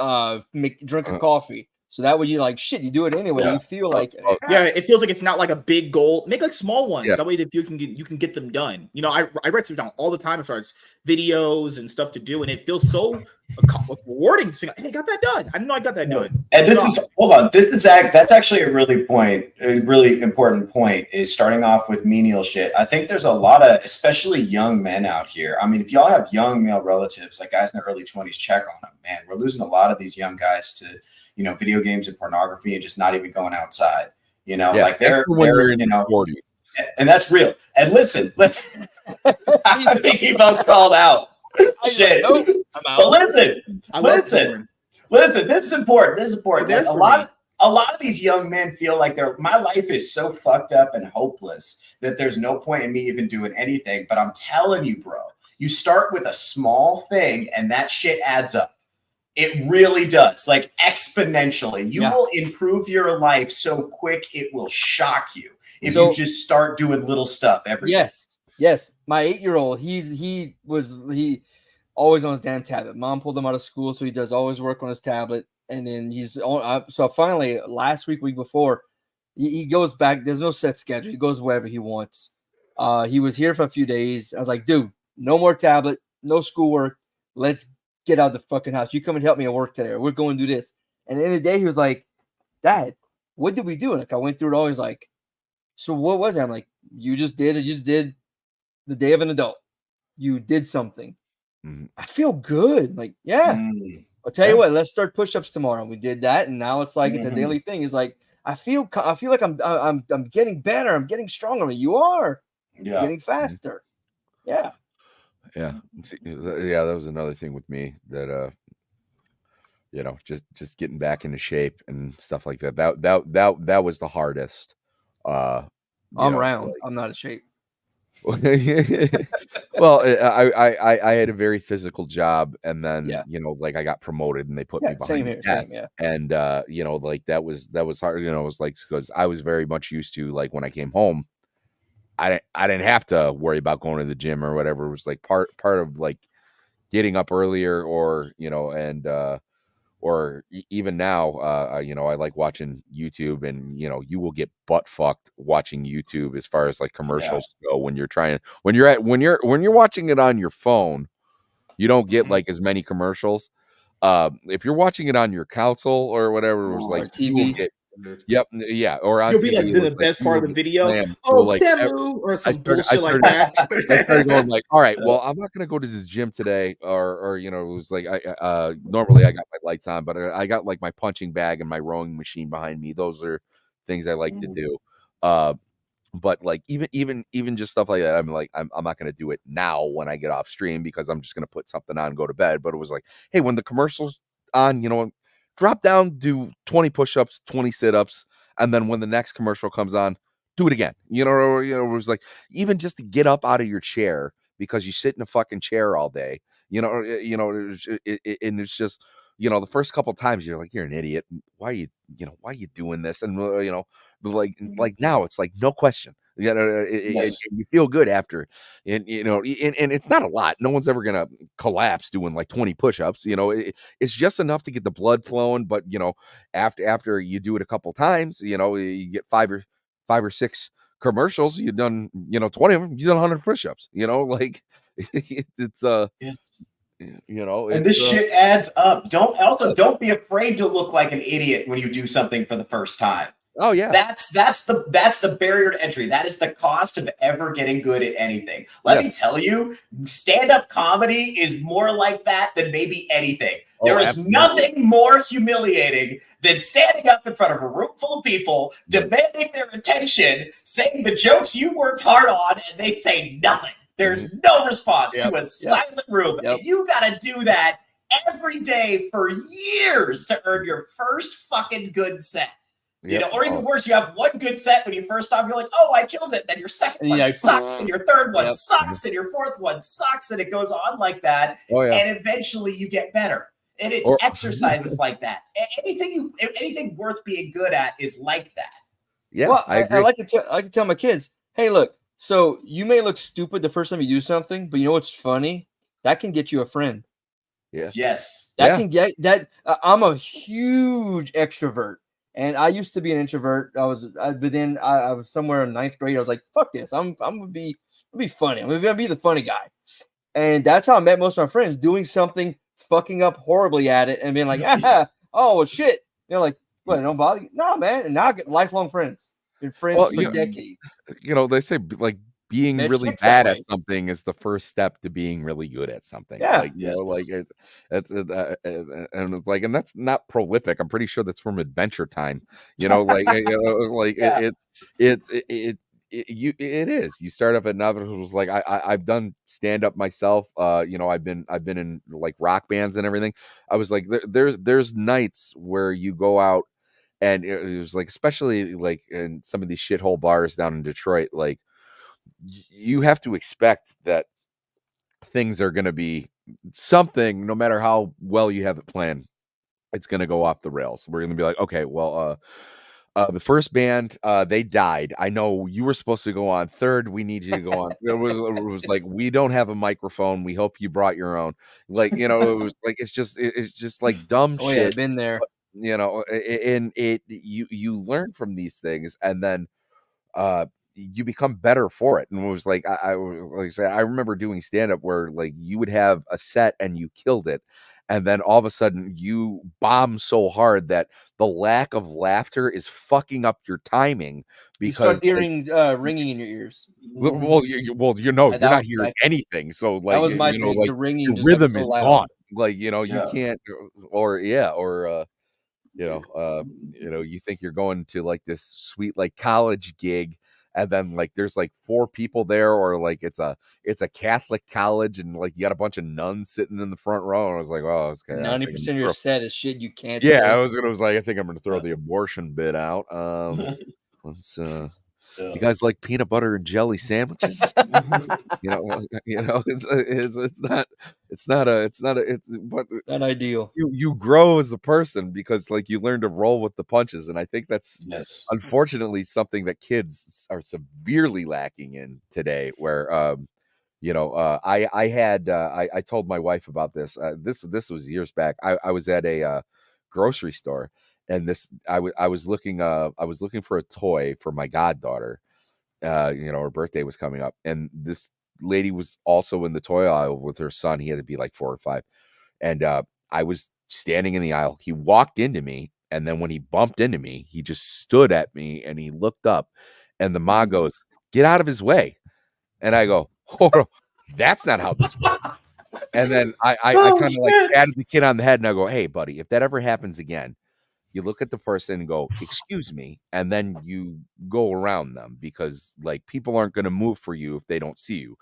drink a coffee. So that way you like shit, you do it anyway. You feel like it feels like it's not like a big goal. Make like small ones. That way that you can get them done. You know, I write stuff down all the time as far as videos and stuff to do, and it feels so rewarding. So, hey, I got that done. I didn't know I got that done. And that's actually a really important point, is starting off with menial shit. I think there's a lot of, especially young men out here. I mean, if y'all have young male relatives, like guys in their early 20s, check on them, man. We're losing a lot of these young guys to, you know, video games and pornography, and just not even going outside. You know, like they're you know, 40. And that's real. And listen. I think he both called out. Shit. But listen. This is important. Like a lot of these young men feel like my life is so fucked up and hopeless that there's no point in me even doing anything. But I'm telling you, bro, you start with a small thing and that shit adds up. It really does, like exponentially. You will improve your life so quick it will shock you if you just start doing little stuff every day. Yes. My 8-year-old, he always on his damn tablet. Mom pulled him out of school, so he does always work on his tablet. And then so finally last week before, he goes back. There's no set schedule. He goes wherever he wants. He was here for a few days. I was like, dude, no more tablet, no schoolwork. Let's get out of the fucking house. You come and help me at work today. We're going to do this. And at the end of the day, he was like, Dad, what did we do? And like I went through it all. He's like, so what was it? I'm like, you just did the day of an adult. You did something. I feel good. Like, I'll tell you what, let's start push-ups tomorrow. We did that, and now it's like it's a daily thing. It's like I feel like I'm getting better. I'm getting stronger. You are getting faster. Yeah. Yeah. Yeah, that was another thing with me that you know, just getting back into shape and stuff like that. That was the hardest. I'm round. Like, I'm not in shape. well, I had a very physical job, and then Yeah. you know, like I got promoted, and they put me behind the desk, and you know, like that was hard. You know, it was like because I was very much used to like when I came home, I didn't have to worry about going to the gym or whatever. It was like part of like getting up earlier, or you know, and or even now, you know, I like watching YouTube, and you know, you will get butt fucked watching YouTube as far as like commercials go when you're watching it on your phone. You don't get like as many commercials. If you're watching it on your console or whatever, it was like TV. you will get. Yep, yeah, or on You'll be TV, like the best part of the video. So, like, Temu, or some bullshit like that. that. I started going like, all right, well, I'm not gonna go to this gym today, or you know, it was like I normally I got my lights on, but I got like my punching bag and my rowing machine behind me. Those are things I like to do. But like even just stuff like that, I'm like, I'm not gonna do it now when I get off stream, because I'm just gonna put something on and go to bed. But it was like, hey, when the commercial's on, you know, drop down, do 20 push-ups, 20 sit-ups, and then when the next commercial comes on, do it again. You know, it was like, even just to get up out of your chair, because you sit in a fucking chair all day. And it's just, you know, the first couple of times you're like, you're an idiot. Why are you doing this? And you know, like now it's like, no question. You know, you feel good after, and you know, and it's not a lot. No one's ever gonna collapse doing like 20 push-ups. You know, it's just enough to get the blood flowing. But you know, after you do it a couple times, you know, you get five or six commercials. You've done, you know, 20 of them. You've done 100 push-ups. You know, like it's you know, and this shit adds up. Don't be afraid to look like an idiot when you do something for the first time. Oh yeah, that's the barrier to entry. That is the cost of ever getting good at anything. Let me tell you, stand-up comedy is more like that than maybe anything. There is nothing more humiliating than standing up in front of a room full of people, demanding their attention, saying the jokes you worked hard on, and they say nothing. There's no response to a silent room. And you got to do that every day for years to earn your first fucking good set. You know, or even worse, you have one good set when you first stop, you're like, oh, I killed it. Then your second one sucks, and your third one sucks, and your fourth one sucks, and it goes on like that. And eventually you get better. And it's exercises like that. Anything worth being good at is like that. Yeah, well, I like to tell my kids, hey, look, so you may look stupid the first time you do something, but you know what's funny? That can get you a friend. Yes. That can get that. I'm a huge extrovert. And I used to be an introvert. But then I was somewhere in 9th grade. I was like, "Fuck this! I'm gonna be funny. I'm gonna be the funny guy." And that's how I met most of my friends, doing something, fucking up horribly at it, and being like, "Oh well, shit." You know, like, what? Don't bother you? No, man. And now I get lifelong friends. Been friends for decades. You know, they say like being really bad at something is the first step to being really good at something. Yeah, like, you know, like and like, and that's not prolific. I'm pretty sure that's from Adventure Time. You know, like, like it is. You start up at novice. It was like I've done stand up myself. You know, I've been in like rock bands and everything. I was like, there's nights where you go out, and it was like, especially like in some of these shithole bars down in Detroit, like, you have to expect that things are going to be something, no matter how well you have it planned, it's going to go off the rails. We're going to be like, okay, well, the first band, they died. I know you were supposed to go on third. We need you to go on. It was like, we don't have a microphone. We hope you brought your own. Like, you know, it was like, it's just like dumb shit. Yeah, I've been there. You know, and you learn from these things, and then you become better for it. And it was like, like I said, I remember doing stand-up where like you would have a set and you killed it, and then all of a sudden you bomb so hard that the lack of laughter is fucking up your timing, because you start ringing in your ears. Well, you know, you're not hearing anything. So like, that was my you know, thing, like, the ringing, the rhythm is gone. Like, you Yeah. can't, you think you're going to like this sweet like college gig, and then like there's like 4 people there, or like it's a Catholic college, and like you got a bunch of nuns sitting in the front row, and I was like, oh, it's kind of 90% of your set is shit you can't yeah. say. I was like, I think I'm gonna throw the abortion bit out. Let's you guys like peanut butter and jelly sandwiches? It's but Not ideal. you grow as a person because like you learn to roll with the punches, and I think that's Yes. unfortunately something that kids are severely lacking in today. Where I told my wife about this. This was years back. I was at a grocery store, and I was looking for a toy for my goddaughter. Her birthday was coming up, and this lady was also in the toy aisle with her son. He had to be like 4 or 5, and I was standing in the aisle. He walked into me, and then when he bumped into me, he just stood at me and he looked up, and the ma goes, "Get out of his way," and I go, "Oh, that's not how this works." And then I kind of like patted the kid on the head, and I go, "Hey, buddy, if that ever happens again, you look at the person and go, 'Excuse me,' and then you go around them, because like people aren't going to move for you if they don't see you.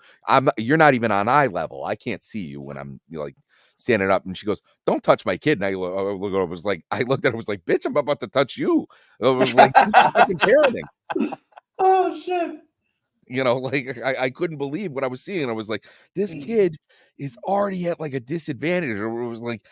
You're not even on eye level. I can't see you when I'm like standing up." And she goes, "Don't touch my kid." And I looked at her, was like, "Bitch, I'm about to touch you." I was like, fucking parenting. Oh shit. Like I couldn't believe what I was seeing. I was like, this kid is already at like a disadvantage. Or it was like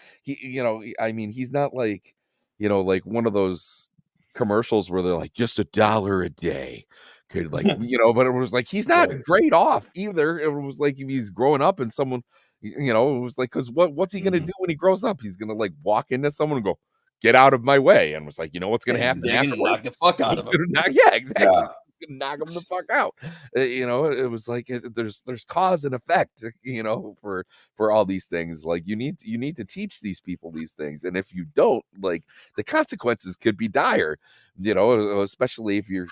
I mean, he's not like, like one of those commercials where they're like, just $1 a day could like, but it was like he's not great off either. It was like if he's growing up and someone, it was like, because what's he gonna do when he grows up? He's gonna like walk into someone and go, "Get out of my way," and was like, what's gonna happen? They're gonna knock the fuck out of him. Yeah, exactly. Yeah. Knock them the fuck out. It was like there's cause and effect, for all these things. Like you need to teach these people these things, and if you don't, like the consequences could be dire. Especially if you're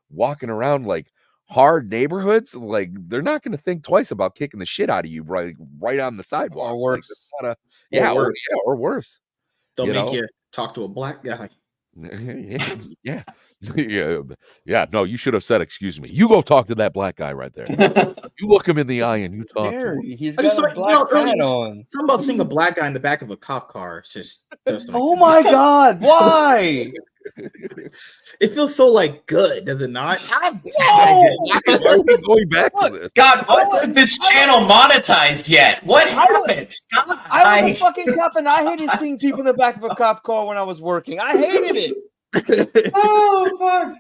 walking around like hard neighborhoods, like they're not going to think twice about kicking the shit out of you right on the sidewalk, Or worse. Like, or worse. They'll make you talk to a black guy. Yeah. No, you should have said, "Excuse me." You go talk to that black guy right there. You look him in the eye and you talk to him. He's got a black hat on. Something about seeing a black guy in the back of a cop car. It's just Oh my god! Why? It feels so like good, does it not? Why are we going back to this? God, why isn't this channel monetized yet? What happened? I was a fucking cop, and I hated seeing people in the back of a cop car when I was working. I hated it. Oh fuck!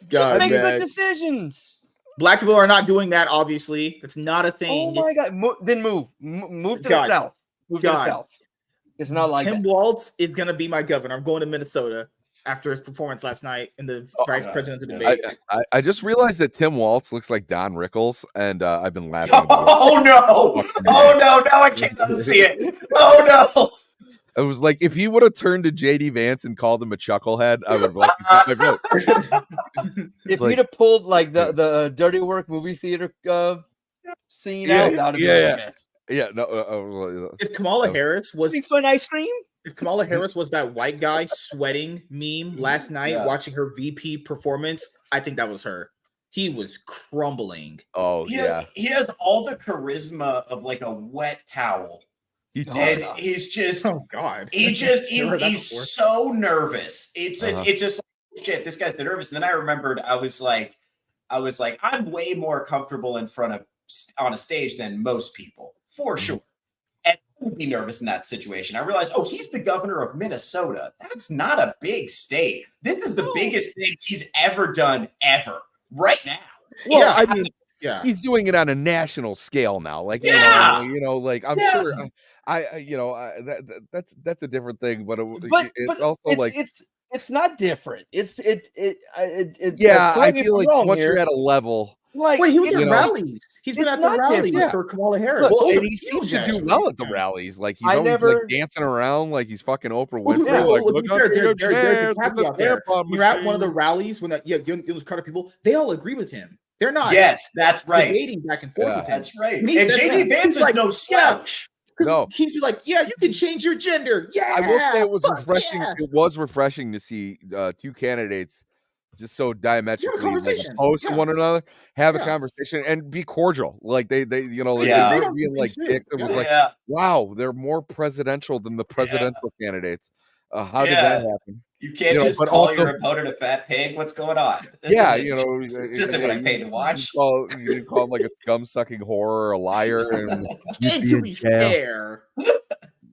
Just make good decisions. Black people are not doing that. Obviously, it's not a thing. Oh my god! Then move to the south. Move to the south. It's not like Tim Walz is gonna be my governor. I'm going to Minnesota after his performance last night in the vice presidential debate. I just realized that Tim Walz looks like Don Rickles, and I've been laughing. Oh no! Oh no! Now I can't unsee it. Oh no! It was like if he would have turned to JD Vance and called him a chucklehead, I would have like, he's got my vote. If he'd have pulled like the Dirty Work movie theater scene out, that would have been a mess. Yeah, no. If Kamala Harris was big fun ice cream. If Kamala Harris was that white guy sweating meme last night watching her VP performance, I think that was her. He was crumbling. Oh yeah. He has all the charisma of like a wet towel. And he's just he's so nervous. It's just like, shit, this guy's nervous. And then I remembered I was like, I'm way more comfortable in front of on a stage than most people, for sure. And I would be nervous in that situation. I realized, oh, he's the governor of Minnesota. That's not a big state. This is the biggest thing he's ever done ever right now. Well, I mean, he's doing it on a national scale now. Like, like I'm sure that's a different thing, but it's also like it's not different. I feel like once you're at a level. Like, wait, he was at rallies. He's been at the rallies for Kamala Harris. Well, and he seems to do well at the rallies. Like he's always like dancing around like he's fucking Oprah Winfrey. There's a caveat there. You're at one of the rallies when those crowd of people, they all agree with him. They're not. Yes, that's right. Debating back and forth with him. That's right. And JD Vance is no slouch. No. He's like, yeah, you can change your gender. Yeah, I will say it was refreshing. Yeah. It was refreshing to see two candidates just so diametrically like conversation. opposed to one another, have a Yeah. conversation and be cordial. Like they you know, like Yeah. they weren't being like dicks. It was like, Yeah. wow, they're more presidential than the presidential candidates. How did Yeah. that happen? You can't You know, just but call also- your opponent a fat pig. What's going on? Yeah, you know, Just what I paid to watch. You didn't call him like a scum sucking whore or a liar, and you'd And be to in be jail. fair,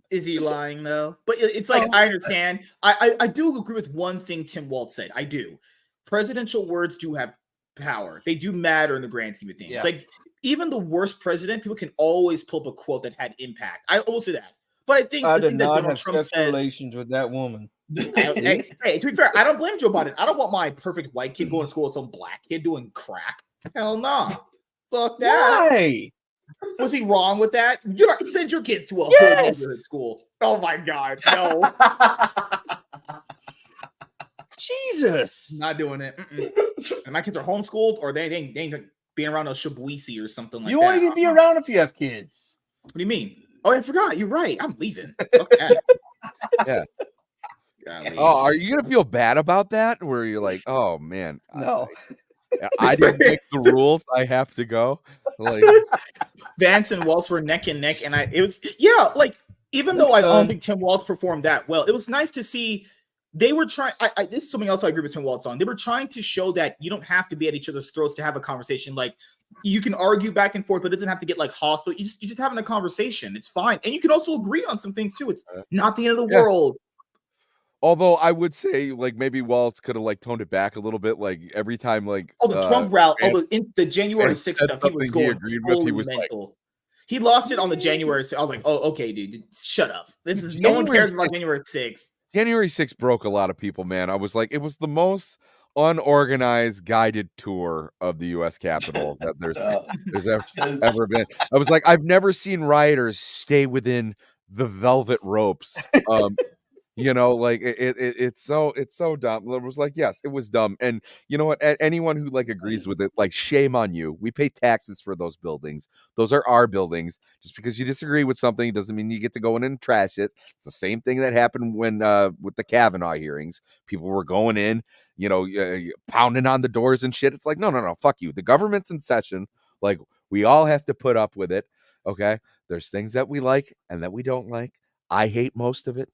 is he lying though? But it's like I understand. I do agree with one thing Tim Waltz said. I do. Presidential words do have power. They do matter in the grand scheme of things. Yeah. Like even the worst president, people can always pull up a quote that had impact. I will say that. But I think I the did thing that not Donald have Trump sex says. relations with that woman. Hey, to be fair, I don't blame Joe Biden. I don't want my perfect white kid going to school with some black kid doing crack. Hell no. Fuck that. Why? Was he wrong with that? You don't send your kids to a hood Yes. neighborhood school. Oh my god, no. Jesus. Not doing it. And my kids are homeschooled or they ain't being around a Shabuisi or something like You that. won't even be around if you have kids. What do you mean? Oh, I forgot. You're right. I'm leaving. Okay. Yeah. Golly. Oh, are you gonna feel bad about that? Where you're like, oh man, No. I didn't make the rules. I have to go. Like, Vance and Waltz were neck and neck, and it was like even though I don't think Tim Waltz performed that well, it was nice to see they were trying. This is something else I agree with Tim Waltz on. They were trying to show that you don't have to be at each other's throats to have a conversation. Like you can argue back and forth, but it doesn't have to get like hostile. You're just having a conversation. It's fine, and you can also agree on some things too. It's not the end of the world. although I would say like maybe Waltz could have like toned it back a little bit. Like every time, like The Trump rally, and the January 6th said stuff, he was something he going agreed with, fully he was like- mental. He lost it on the January 6th. I was like, oh, okay, dude, shut up. This is no one January cares about 6th January 6th. January 6th broke a lot of people, man. I was like, it was the most unorganized guided tour of the U.S. Capitol that there's ever been. I was like, I've never seen rioters stay within the velvet ropes. You know, like it's so dumb. It was like, yes, it was dumb. And you know what? Anyone who like agrees with it, like, shame on you. We pay taxes for those buildings. Those are our buildings. Just because you disagree with something doesn't mean you get to go in and trash it. It's the same thing that happened when with the Kavanaugh hearings. People were going in, you know, pounding on the doors and shit. It's like, no, fuck you. The government's in session. Like, we all have to put up with it. Okay, there's things that we like and that we don't like. I hate most of it.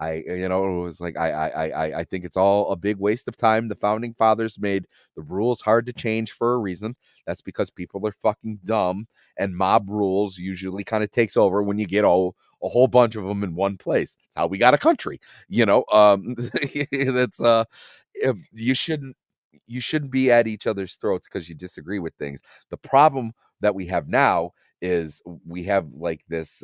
It was like I think it's all a big waste of time. The founding fathers made the rules hard to change for a reason. That's because people are fucking dumb, and mob rules usually kind of takes over when you get a whole bunch of them in one place. That's how we got a country, you know. That's you shouldn't be at each other's throats because you disagree with things. The problem that we have now is we have like this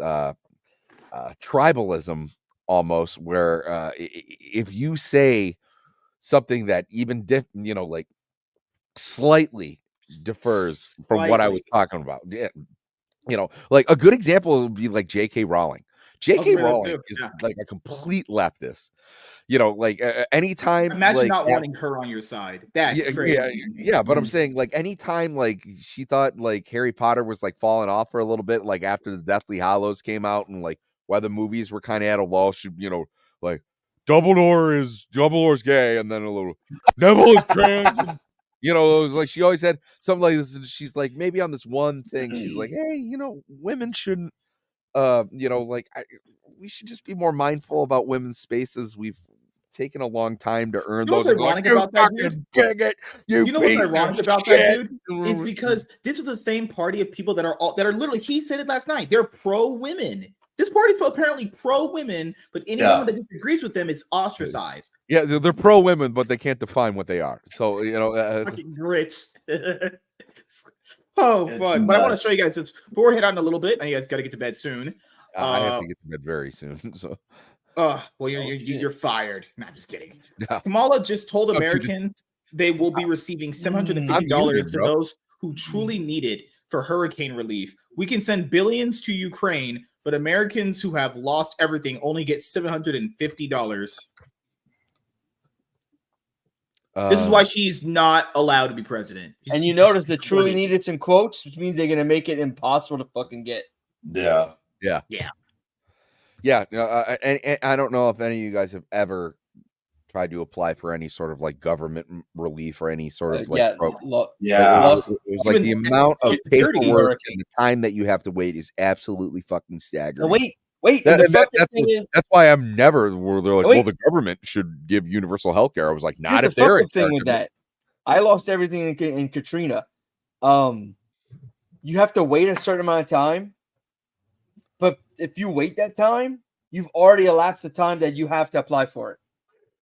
tribalism almost, where if you say something that even like slightly differs from what I was talking about, you know, like a good example would be like J.K. Rowling. J.K. Rowling is like a complete leftist. You know, like anytime. Imagine like, not wanting her on your side. That's crazy. Yeah, but I'm saying like anytime like she thought like Harry Potter was like falling off for a little bit, like after the Deathly Hallows came out and like why the movies were kind of at a lull, she, you know, like Dumbledore's gay, and then a little Neville is trans. And, you know, it was like she always had something like this. And she's like, maybe on this one thing, she's like, hey, you know, women shouldn't, you know, like we should just be more mindful about women's spaces. We've taken a long time to earn those. What's ironic about that, dude? You know what's ironic about that, dude? Is because this is the same party of people that are literally. He said it last night. They're pro women. This party's apparently pro women, but anyone that disagrees with them is ostracized. Yeah, they're pro women, but they can't define what they are. So you know, fucking grits. Oh, fun! But I want to show you guys this before we head on a little bit. And you guys got to get to bed soon. I have to get to bed very soon. So, well, you're fired. No, I'm just kidding. No. Kamala just told Americans they will be receiving $750 to those who truly need it for hurricane relief. We can send billions to Ukraine, but Americans who have lost everything only get $750. This is why she's not allowed to be president. And you notice the truly need it's in quotes, which means they're gonna make it impossible to fucking get. Yeah. Yeah. Yeah, and I don't know if any of you guys have ever tried to apply for any sort of like government relief or any sort of like Yeah, Yeah. it was like the Even amount of security paperwork hurricane. and the time that you have to wait is absolutely fucking No, staggering. wait, and the fucking thing is, That's why I'm never where they're like, Wait. well, the government should give universal health care. I was like, here's not the if they're in fucking thing charge with of it. that. I lost everything in Katrina. You have to wait a certain amount of time, but if you wait that time, you've already elapsed the time that you have to apply for it.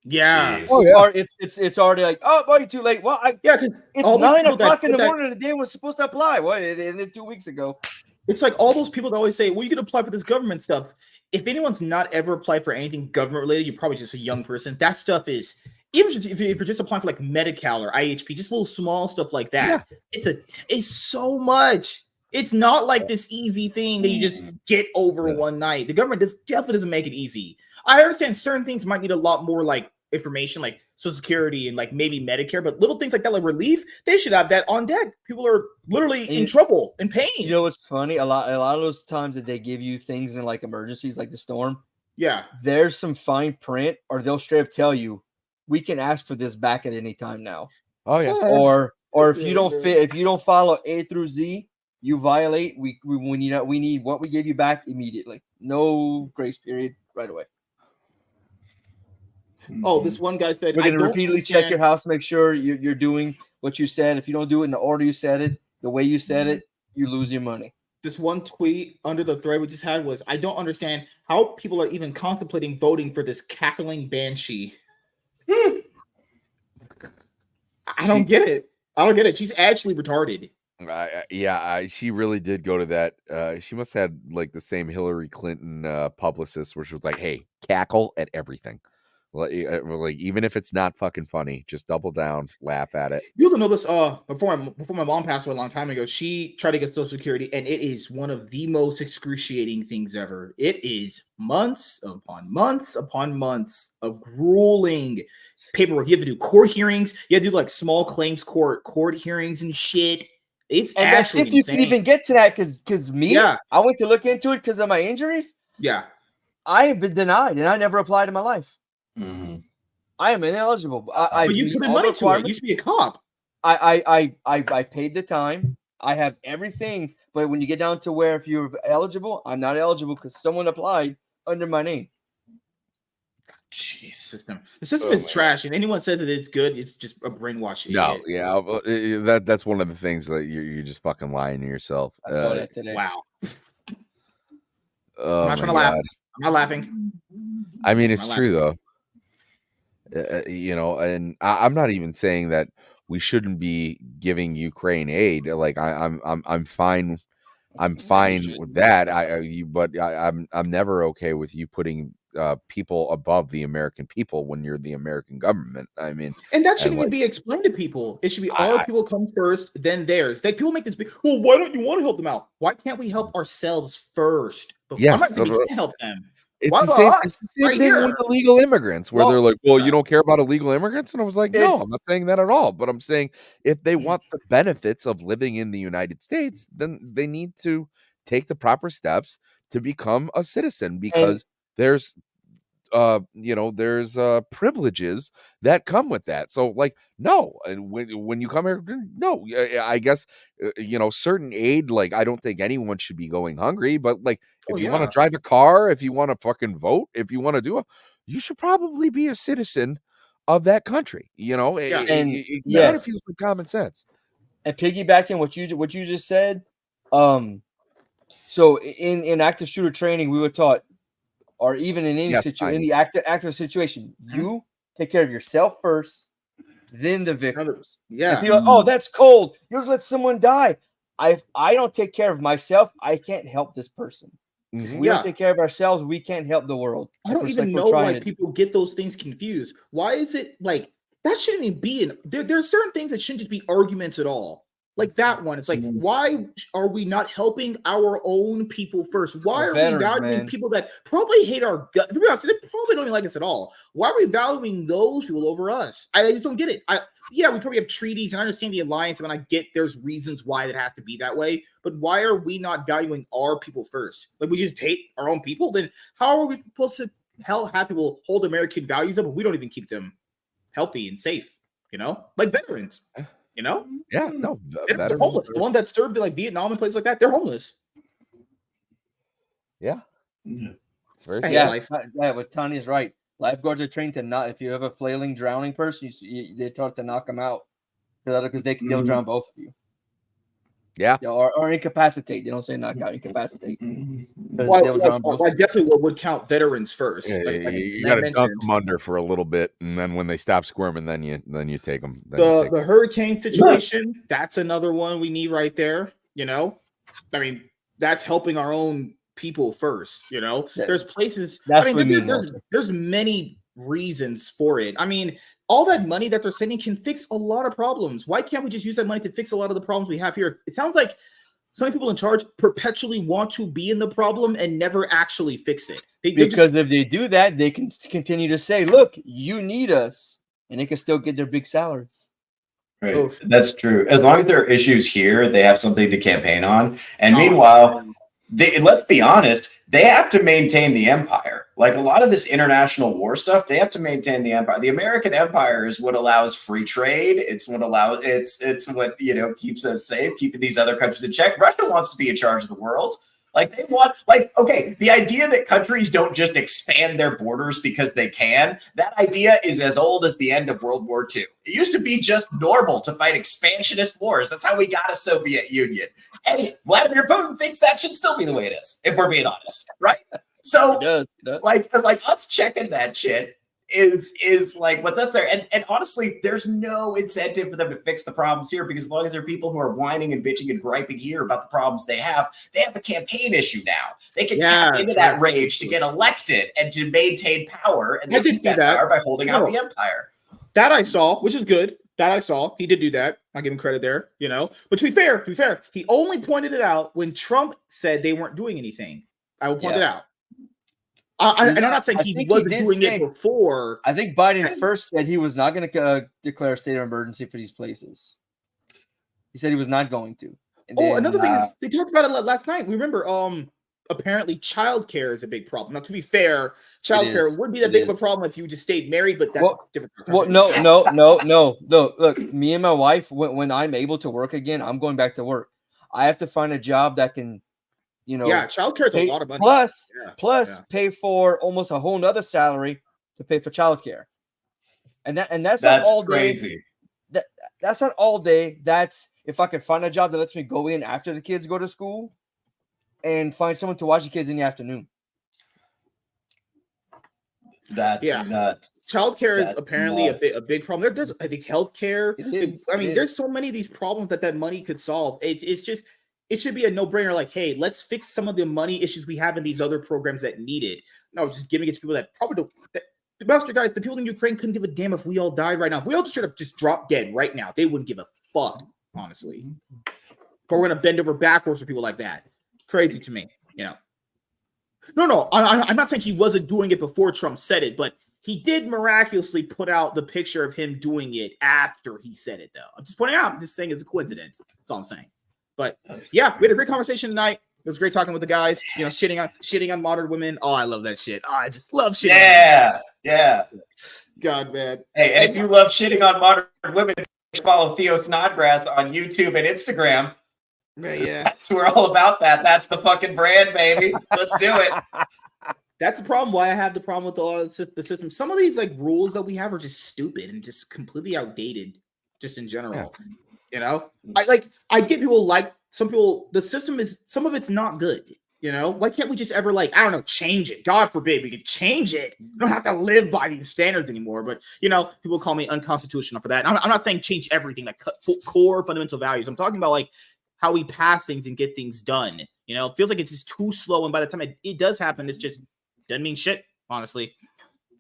Yeah. Jeez. Oh, yeah. It's already like, oh, boy, you're too late. Well, Yeah, because it's 9:00 in the morning. The day was supposed to apply. What? It ended 2 weeks ago. It's like all those people that always say, well, you can apply for this government stuff. If anyone's not ever applied for anything government related, you're probably just a young person. That stuff is, even if you're just applying for like Medi-Cal or IHP, just little small stuff like that. Yeah. It's so much. It's not like this easy thing that you just get over one night. The government definitely doesn't make it easy. I understand certain things might need a lot more like information, like Social Security and like maybe Medicare, but little things like that, like relief, they should have that on deck. People are literally in trouble, in pain. You know what's funny? A lot of those times that they give you things in like emergencies, like the storm. Yeah, there's some fine print, or they'll straight up tell you, we can ask for this back at any time now. Oh yeah. Or if you don't follow A through Z, you violate. We need what we gave you back immediately. No grace period, right away. Oh, this one guy said, we're going to repeatedly check your house, make sure you're doing what you said. If you don't do it in the order you said it, the way you said it, you lose your money. This one tweet under the thread we just had was, I don't understand how people are even contemplating voting for this cackling banshee. I don't get it. I don't get it. She's actually retarded. She really did go to that. She must have had like the same Hillary Clinton publicist, where she was like, "Hey, cackle at everything, like even if it's not fucking funny, just double down, laugh at it." You don't know this. Before my mom passed away a long time ago, she tried to get Social Security, and it is one of the most excruciating things ever. It is months upon months upon months of grueling paperwork. You have to do court hearings. You have to do like small claims court hearings and shit. It's and actually if you can even get to that, because me, yeah, I went to look into it because of my injuries. Yeah, I have been denied, and I never applied in my life. Mm-hmm. I am ineligible. But you put in money to it. You used to be a cop. I paid the time. I have everything, but when you get down to where if you're eligible, I'm not eligible because someone applied under my name. Jeez, the system is trash, and anyone says that it's good, it's just a brainwash. No, yeah, that's one of the things that you're just fucking lying to yourself. I saw that today. Wow. Oh, I'm not trying to laugh. I'm not laughing. I mean, it's true though. And I'm not even saying that we shouldn't be giving Ukraine aid. Like I'm fine. I'm fine with that. I'm never okay with you putting people above the American people when you're the American government. I mean, and that shouldn't even be explained to people. It should be all people come first, then theirs. Like people make this big. Well, why don't you want to help them out? Why can't we help ourselves first? Yes, I'm not saying we can't help them. It's the same thing with illegal immigrants, where they're like, well, you don't care about illegal immigrants? And I was like, no, I'm not saying that at all. But I'm saying if they want the benefits of living in the United States, then they need to take the proper steps to become a citizen, because there's privileges that come with that. So like, no, and when you come here, no, I guess, certain aid, like, I don't think anyone should be going hungry, but like, if you want to drive a car, if you want to fucking vote, if you want to do it, you should probably be a citizen of that country. It kind of feels like common sense. And piggybacking what you just said, so in active shooter training, we were taught, or even in any situation, in the active situation, you take care of yourself first, then the victims. Yeah. And people are like, oh, that's cold. You just let someone die. If I don't take care of myself, I can't help this person. If we don't take care of ourselves, we can't help the world. I don't even know why people get those things confused. Why is it like that shouldn't even be in there? There are certain things that shouldn't just be arguments at all. like that one. It's like, why are we not helping our own people first? Why are we valuing people that probably hate our gut? To be honest, they probably don't even like us at all. Why are we valuing those people over us? I just don't get it. Yeah, we probably have treaties and I understand the alliance, and I get there's reasons why that has to be that way. But why are we not valuing our people first? Like, we just hate our own people? Then how are we supposed to have people hold American values up, but we don't even keep them healthy and safe? Like veterans. Yeah, no, they're homeless. The one that served in like Vietnam and places like that, they're homeless. Yeah, it's very what Tanya's right. Lifeguards are trained to not. If you have a flailing, drowning person, they're taught to knock them out because they'll drown both of you. Yeah, or incapacitate. They don't say knock out, incapacitate. I definitely would count veterans first. Yeah, you got to dunk them under for a little bit, and then when they stop squirming, then you take them. The hurricane situation, that's another one we need right there. I mean, that's helping our own people first. There's places. There's many reasons for it. I mean, all that money that they're sending can fix a lot of problems. Why can't we just use that money to fix a lot of the problems we have here? It sounds like so many people in charge perpetually want to be in the problem and never actually fix it. Because if they do that, they can continue to say, look, you need us, and they can still get their big salaries. Right. That's true. As long as there are issues here, they have something to campaign on. And meanwhile, let's be honest, they have to maintain the empire. Like a lot of this international war stuff, they have to maintain the empire. The American empire is what allows free trade. It's what what keeps us safe, keeping these other countries in check. Russia wants to be in charge of the world. Like they want, the idea that countries don't just expand their borders because they can, that idea is as old as the end of World War II. It used to be just normal to fight expansionist wars. That's how we got a Soviet Union. And Vladimir Putin thinks that should still be the way it is, if we're being honest, right? So, it does. like us checking that shit is like what's up there. And honestly, there's no incentive for them to fix the problems here, because as long as there are people who are whining and bitching and griping here about the problems they have a campaign issue now. They can tap into that rage to get elected and to maintain power, and they keep that power by holding out the empire. That I saw, which is good. He did do that. I give him credit there, But to be fair, he only pointed it out when Trump said they weren't doing anything. I will point it out. And I'm not saying he wasn't doing it before. I think Biden first said he was not going to declare a state of emergency for these places. He said he was not going to. Another thing is, they talked about it last night. We remember, apparently childcare is a big problem. Now, to be fair, childcare wouldn't be that big of a problem if you just stayed married, but that's different. Well, no. Look, me and my wife, when I'm able to work again, I'm going back to work. I have to find a job that can, childcare is a lot of money. Plus pay for almost a whole nother salary to pay for childcare. And that's not all crazy. Day. That's not all day. That's if I can find a job that lets me go in after the kids go to school and find someone to watch the kids in the afternoon. That's nuts. Childcare is apparently a big problem. There's, I think, healthcare. There's so many of these problems that money could solve. It's just, it should be a no-brainer. Like, hey, let's fix some of the money issues we have in these other programs that need it. No, just giving it to people that probably don't. The master guys, the people in Ukraine couldn't give a damn if we all died right now. If we all straight up just dropped dead right now, they wouldn't give a fuck, honestly. But we're gonna bend over backwards for people like that. Crazy to me, No, I'm not saying he wasn't doing it before Trump said it, but he did miraculously put out the picture of him doing it after he said it, though. I'm just pointing out. I'm just saying it's a coincidence. That's all I'm saying. But yeah, we had a great conversation tonight. It was great talking with the guys. Shitting on modern women. Oh, I love that shit. Oh, I just love shitting. Yeah. God, man. Hey, and if you love shitting on modern women, follow Theo Snodgrass on YouTube and Instagram. Yeah. That's we're all about that. That's the fucking brand, baby. Let's do it. That's the problem. Why I have the problem with the system. Some of these rules that we have are just stupid and just completely outdated, just in general. Yeah. I get people some people. The system is some of it's not good. Why can't we just ever change it? God forbid we could change it. We don't have to live by these standards anymore. But people call me unconstitutional for that. I'm not saying change everything, core fundamental values. I'm talking about how we pass things and get things done. It feels like it's just too slow. And by the time it does happen, it's just doesn't mean shit, honestly.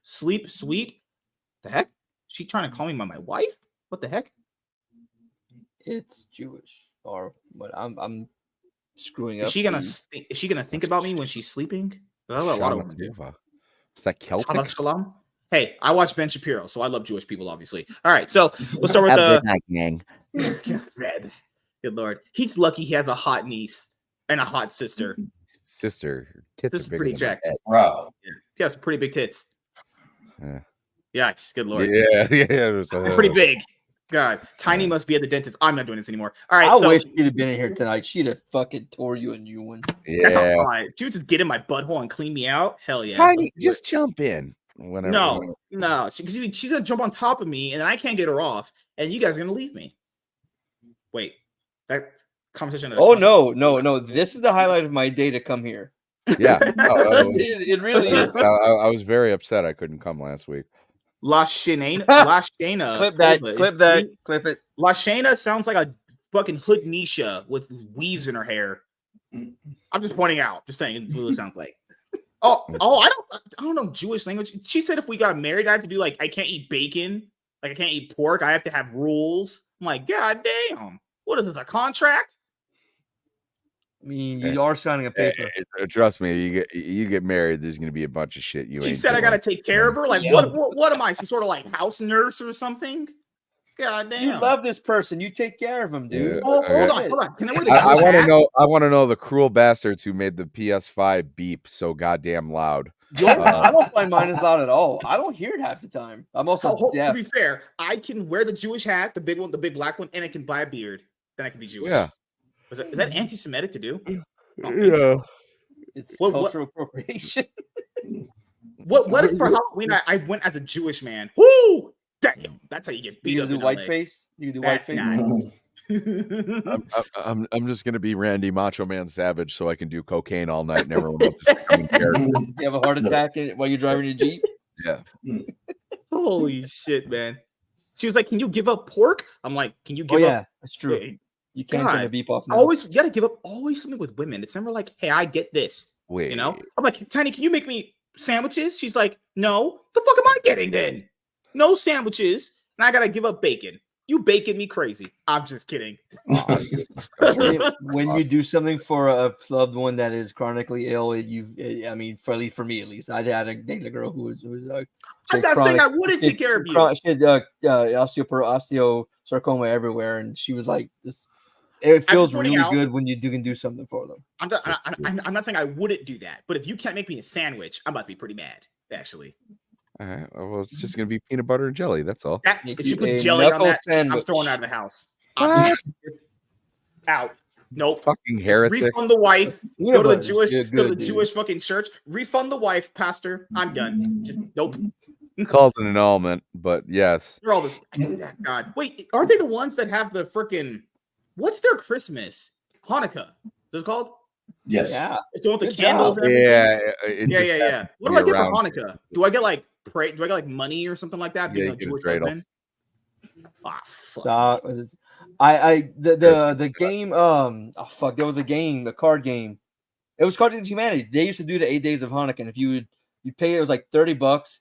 Sleep sweet. The heck? She trying to call me my wife? What the heck? it's Jewish, or but I'm screwing Is up. she gonna think about me when she's sleeping? That's what a lot of women do. Shalom. Is that Celtic? Shabbat shalom. Hey, I watch Ben Shapiro, so I love Jewish people, obviously. All right, so we'll start with Have a good night, gang. Red. Good lord, he's lucky he has a hot niece and a hot sister. Sister, tits This are is bigger pretty than jacked. my head. Bro. Yeah, he has pretty big tits. Yeah. Yikes, good lord. Yeah. It was, Pretty big. God, Tiny must be at the dentist. I'm not doing this anymore. All right, I so wish she'd have been in here tonight. She'd have fucking tore you a new one. that's Yeah. not fine. She would just get in my butthole and clean me out. Hell yeah. Tiny, Let's do just jump in. Whenever. No, she's gonna jump on top of me, and then I can't get her off, and you guys are gonna leave me. Wait, that conversation. Oh no! This is the highlight of my day to come here. Yeah. It really is. I was very upset I couldn't come last week. La Shana. Clip that. Clip it. La Shana sounds like a fucking hood Nisha with weaves in her hair. I'm just pointing out, just saying what it sounds like. I don't know Jewish language. She said if we got married, I have to do like I can't eat bacon, like I can't eat pork. I have to have rules. I'm like, God damn, what is this, a contract? I mean, you are signing a paper. Trust me, you get married, there's gonna be a bunch of shit you. She ain't said doing. I gotta take care of her. Like, what am I? Some sort of like house nurse or something? God damn. You love this person. You take care of him, dude. Yeah. Oh, hold on. Can I wear the I Jewish want to hat? know. I want to know the cruel bastards who made the PS5 beep so goddamn loud. I don't find mine as loud at all. I don't hear it half the time. I'm also deaf. To be fair, I can wear the Jewish hat, the big one, the big black one, and I can buy a beard. Then I can be Jewish. Yeah. Is that anti-Semitic to do? Yeah. It's cultural appropriation. What if for Halloween I went as a Jewish man? Woo! Damn, that's how you get beat You up. can do white face. You can do white face. I'm just gonna be Randy Macho Man Savage so I can do cocaine all night and everyone will just come and care. You have a heart attack while you're driving your Jeep. Yeah. Holy shit, man. She was like, "Can you give up pork?" I'm like, "Can you give up?" Oh yeah, that's true. You can't turn a beep off now. You gotta give up always something with women. It's never like, "Hey, I get this." Wait. You know? I'm like, "Tiny, can you make me sandwiches?" She's like, "No." The fuck am I getting then? No sandwiches, and I gotta give up bacon. You baking me crazy. I'm just kidding. When you do something for a loved one that is chronically ill, I mean, for me at least, I had a date a girl who was I'm not saying I wouldn't take care of you. She had osteosarcoma everywhere, and she was like, it feels really good when you can do something for them. I'm not saying I wouldn't do that, but if you can't make me a sandwich, I'm about to be pretty mad, actually. All right. Well, it's just gonna be peanut butter and jelly. That's all. If she puts jelly on that, I'm throwing her out of the house. Out. Nope. Fucking heretic. Refund the wife. Go to the Jewish fucking church. Refund the wife, pastor. I'm done. Just nope. Called an annulment, but yes. They're all this. God. Wait, aren't they the ones that have the freaking? What's their Christmas? Hanukkah. Is it called? Yes. Yeah. It's the one with the candles and everything. Yeah. What do I get for Hanukkah? Do I get like money or something like that? Yeah, being a Jewish husband? Fuck. The game. There was a game, the card game. It was Cards Against Humanity. They used to do the 8 days of Hanukkah, and if you pay, it was like $30.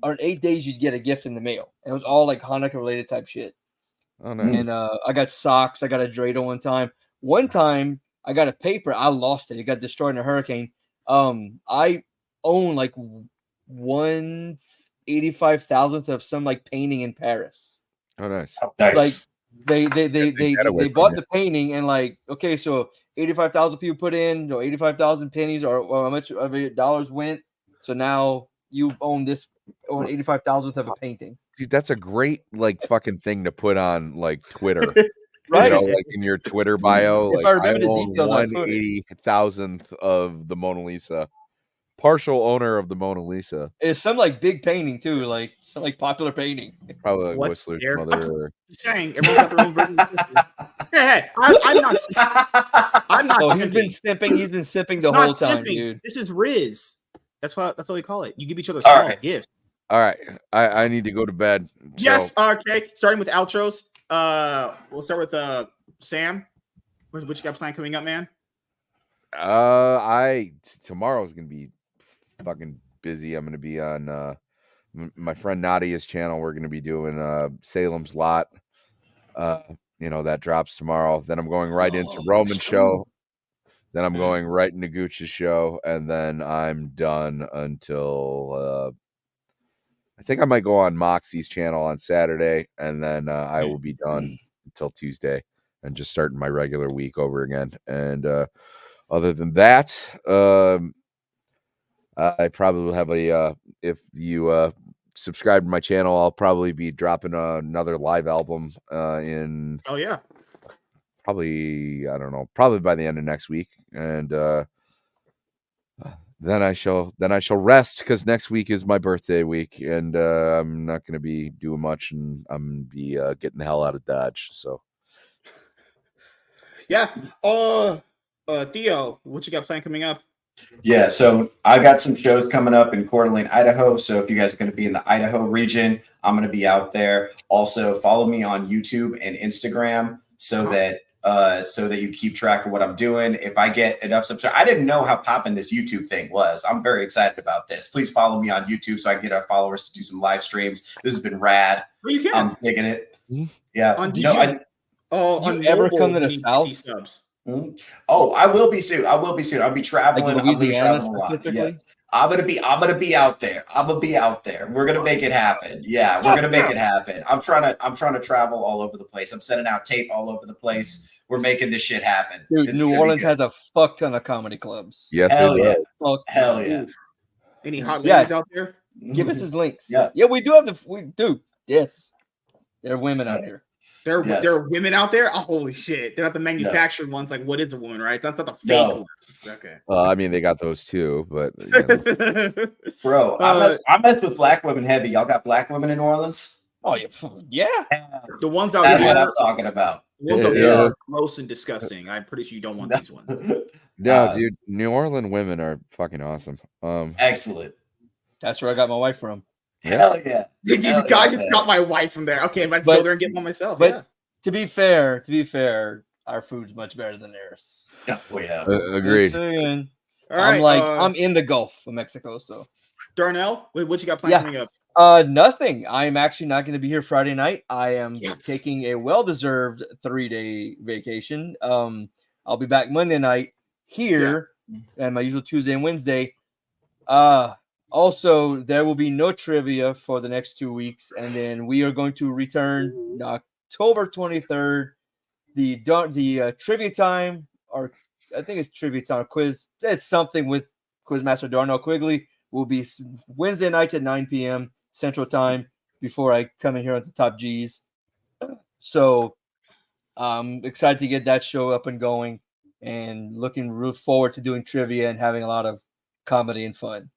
On 8 days, you'd get a gift in the mail. And it was all like Hanukkah related type shit. Oh, nice. And I got socks. I got a dreidel one time. One time, I got a paper. I lost it. It got destroyed in a hurricane. I own like 1/85,000th of some like painting in Paris. Oh, nice. Like they bought the painting and like, okay, so 85,000 people put in, 85,000 pennies or how much of it dollars went. So now you own 85,000th of a painting. Dude, that's a great like fucking thing to put on like Twitter. Right. You know, like in your Twitter bio, If like I remember the own details, I put it. 1/80,000th of the Mona Lisa. Partial owner of the Mona Lisa. It's some like big painting too, like some like popular painting. Probably like Whistler's mother. Saying everyone's got their own version. Hey, I'm not. I'm not. Oh, he's been sipping. He's been sipping the whole time, dude. This is Riz. That's what we call it. You give each other All small right. gifts. All right, I need to go to bed. Yes. Okay. Starting with outros. We'll start with Sam. What you got planned coming up, man? Tomorrow's gonna be fucking busy. I'm gonna be on my friend Nadia's channel. We're gonna be doing Salem's Lot. that drops tomorrow. Then I'm going right into Oh, Roman's show. show. Then I'm going right into Gooch's show, and then I'm done until I think I might go on Moxie's channel on Saturday, and then I will be done until Tuesday, and just starting my regular week over again. And other than that, I probably will have if you subscribe to my channel, I'll probably be dropping another live album in Oh yeah. probably, I don't know, probably by the end of next week. And then I shall rest, because next week is my birthday week, and I'm not going to be doing much, and I'm going to be getting the hell out of Dodge. So Yeah. Theo, what you got planned coming up? Yeah, so I got some shows coming up in Coeur d'Alene, Idaho. So if you guys are going to be in the Idaho region, I'm going to be out there. Also, follow me on YouTube and Instagram so that you keep track of what I'm doing. If I get enough subscribers, I didn't know how popping this YouTube thing was. I'm very excited about this. Please follow me on YouTube so I can get our followers to do some live streams. This has been rad. You can. I'm digging it. Yeah. On Did YouTube. you On ever mobile, come to the you need South? 50 subs. Oh, I will be soon. I'll be traveling. Like I'm gonna be Louisiana traveling a lot. specifically? Yeah. I'm gonna be out there. I'm gonna be out there. We're gonna make it happen. Yeah, we're gonna make it happen. I'm trying to travel all over the place. I'm sending out tape all over the place. We're making this shit happen. Dude, It's New gonna be Orleans good. has a fuck ton of comedy clubs. yes, Hell it yeah. does. Fuck Hell ton. yeah. Any hot Yeah. ladies out there? Give us his links. Yeah. Yeah, we do have dude. Yes, there are women out Yes. here. Yes. There are women out there? Oh, holy shit. They're not the manufactured ones. Like, what is a woman, right? That's not the fake No. ones. Okay. I mean, they got those too, but Bro, I mess with black women heavy. Y'all got black women in New Orleans? Oh yeah. The ones out That's here, what I'm talking about. the ones out Yeah. there are gross and disgusting. I'm pretty sure you don't want these ones. no, dude, New Orleans women are fucking awesome. Excellent. That's where I got my wife from. Yeah. Hell yeah. Dude, Hell I yeah, just man. got my wife from there. Okay, I might But- go there and get one myself. but- Yeah. To be fair, our food's much better than theirs. Oh yeah. Agreed. Just saying. All right. I'm in the Gulf of Mexico, so Darnell, what you got planned Yeah. coming up? nothing. I'm actually not going to be here Friday night. I am Yes. taking a well-deserved 3-day vacation. I'll be back Monday night here, and my usual Tuesday and Wednesday. Also, there will be no trivia for the next 2 weeks, and then we are going to return October 23rd. The trivia time, or I think it's trivia time or quiz. It's something with Quizmaster Darnell Quigley. Will be Wednesday nights at 9 p.m. Central Time before I come in here on the Top G's. So I'm excited to get that show up and going, and looking real forward to doing trivia and having a lot of comedy and fun.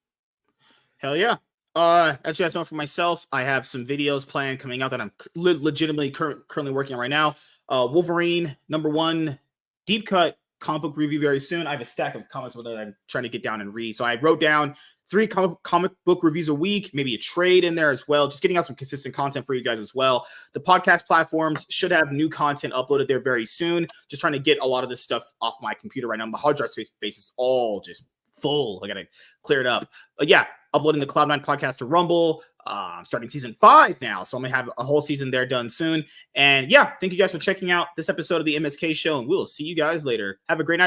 Hell yeah. As you guys know, for myself, I have some videos planned coming out that I'm legitimately currently working on right now. Wolverine #1 deep cut comic book review very soon. I have a stack of comics that I'm trying to get down and read. So I wrote down 3 comic book reviews a week, maybe a trade in there as well. Just getting out some consistent content for you guys as well. The podcast platforms should have new content uploaded there very soon. Just trying to get a lot of this stuff off my computer right now. My hard drive space is all just full. I gotta clear it up. But yeah, uploading the Cloud9 podcast to Rumble. I'm starting season 5 now, so I'm gonna have a whole season there done soon. And yeah, thank you guys for checking out this episode of the MSK show, and we'll see you guys later. Have a great night.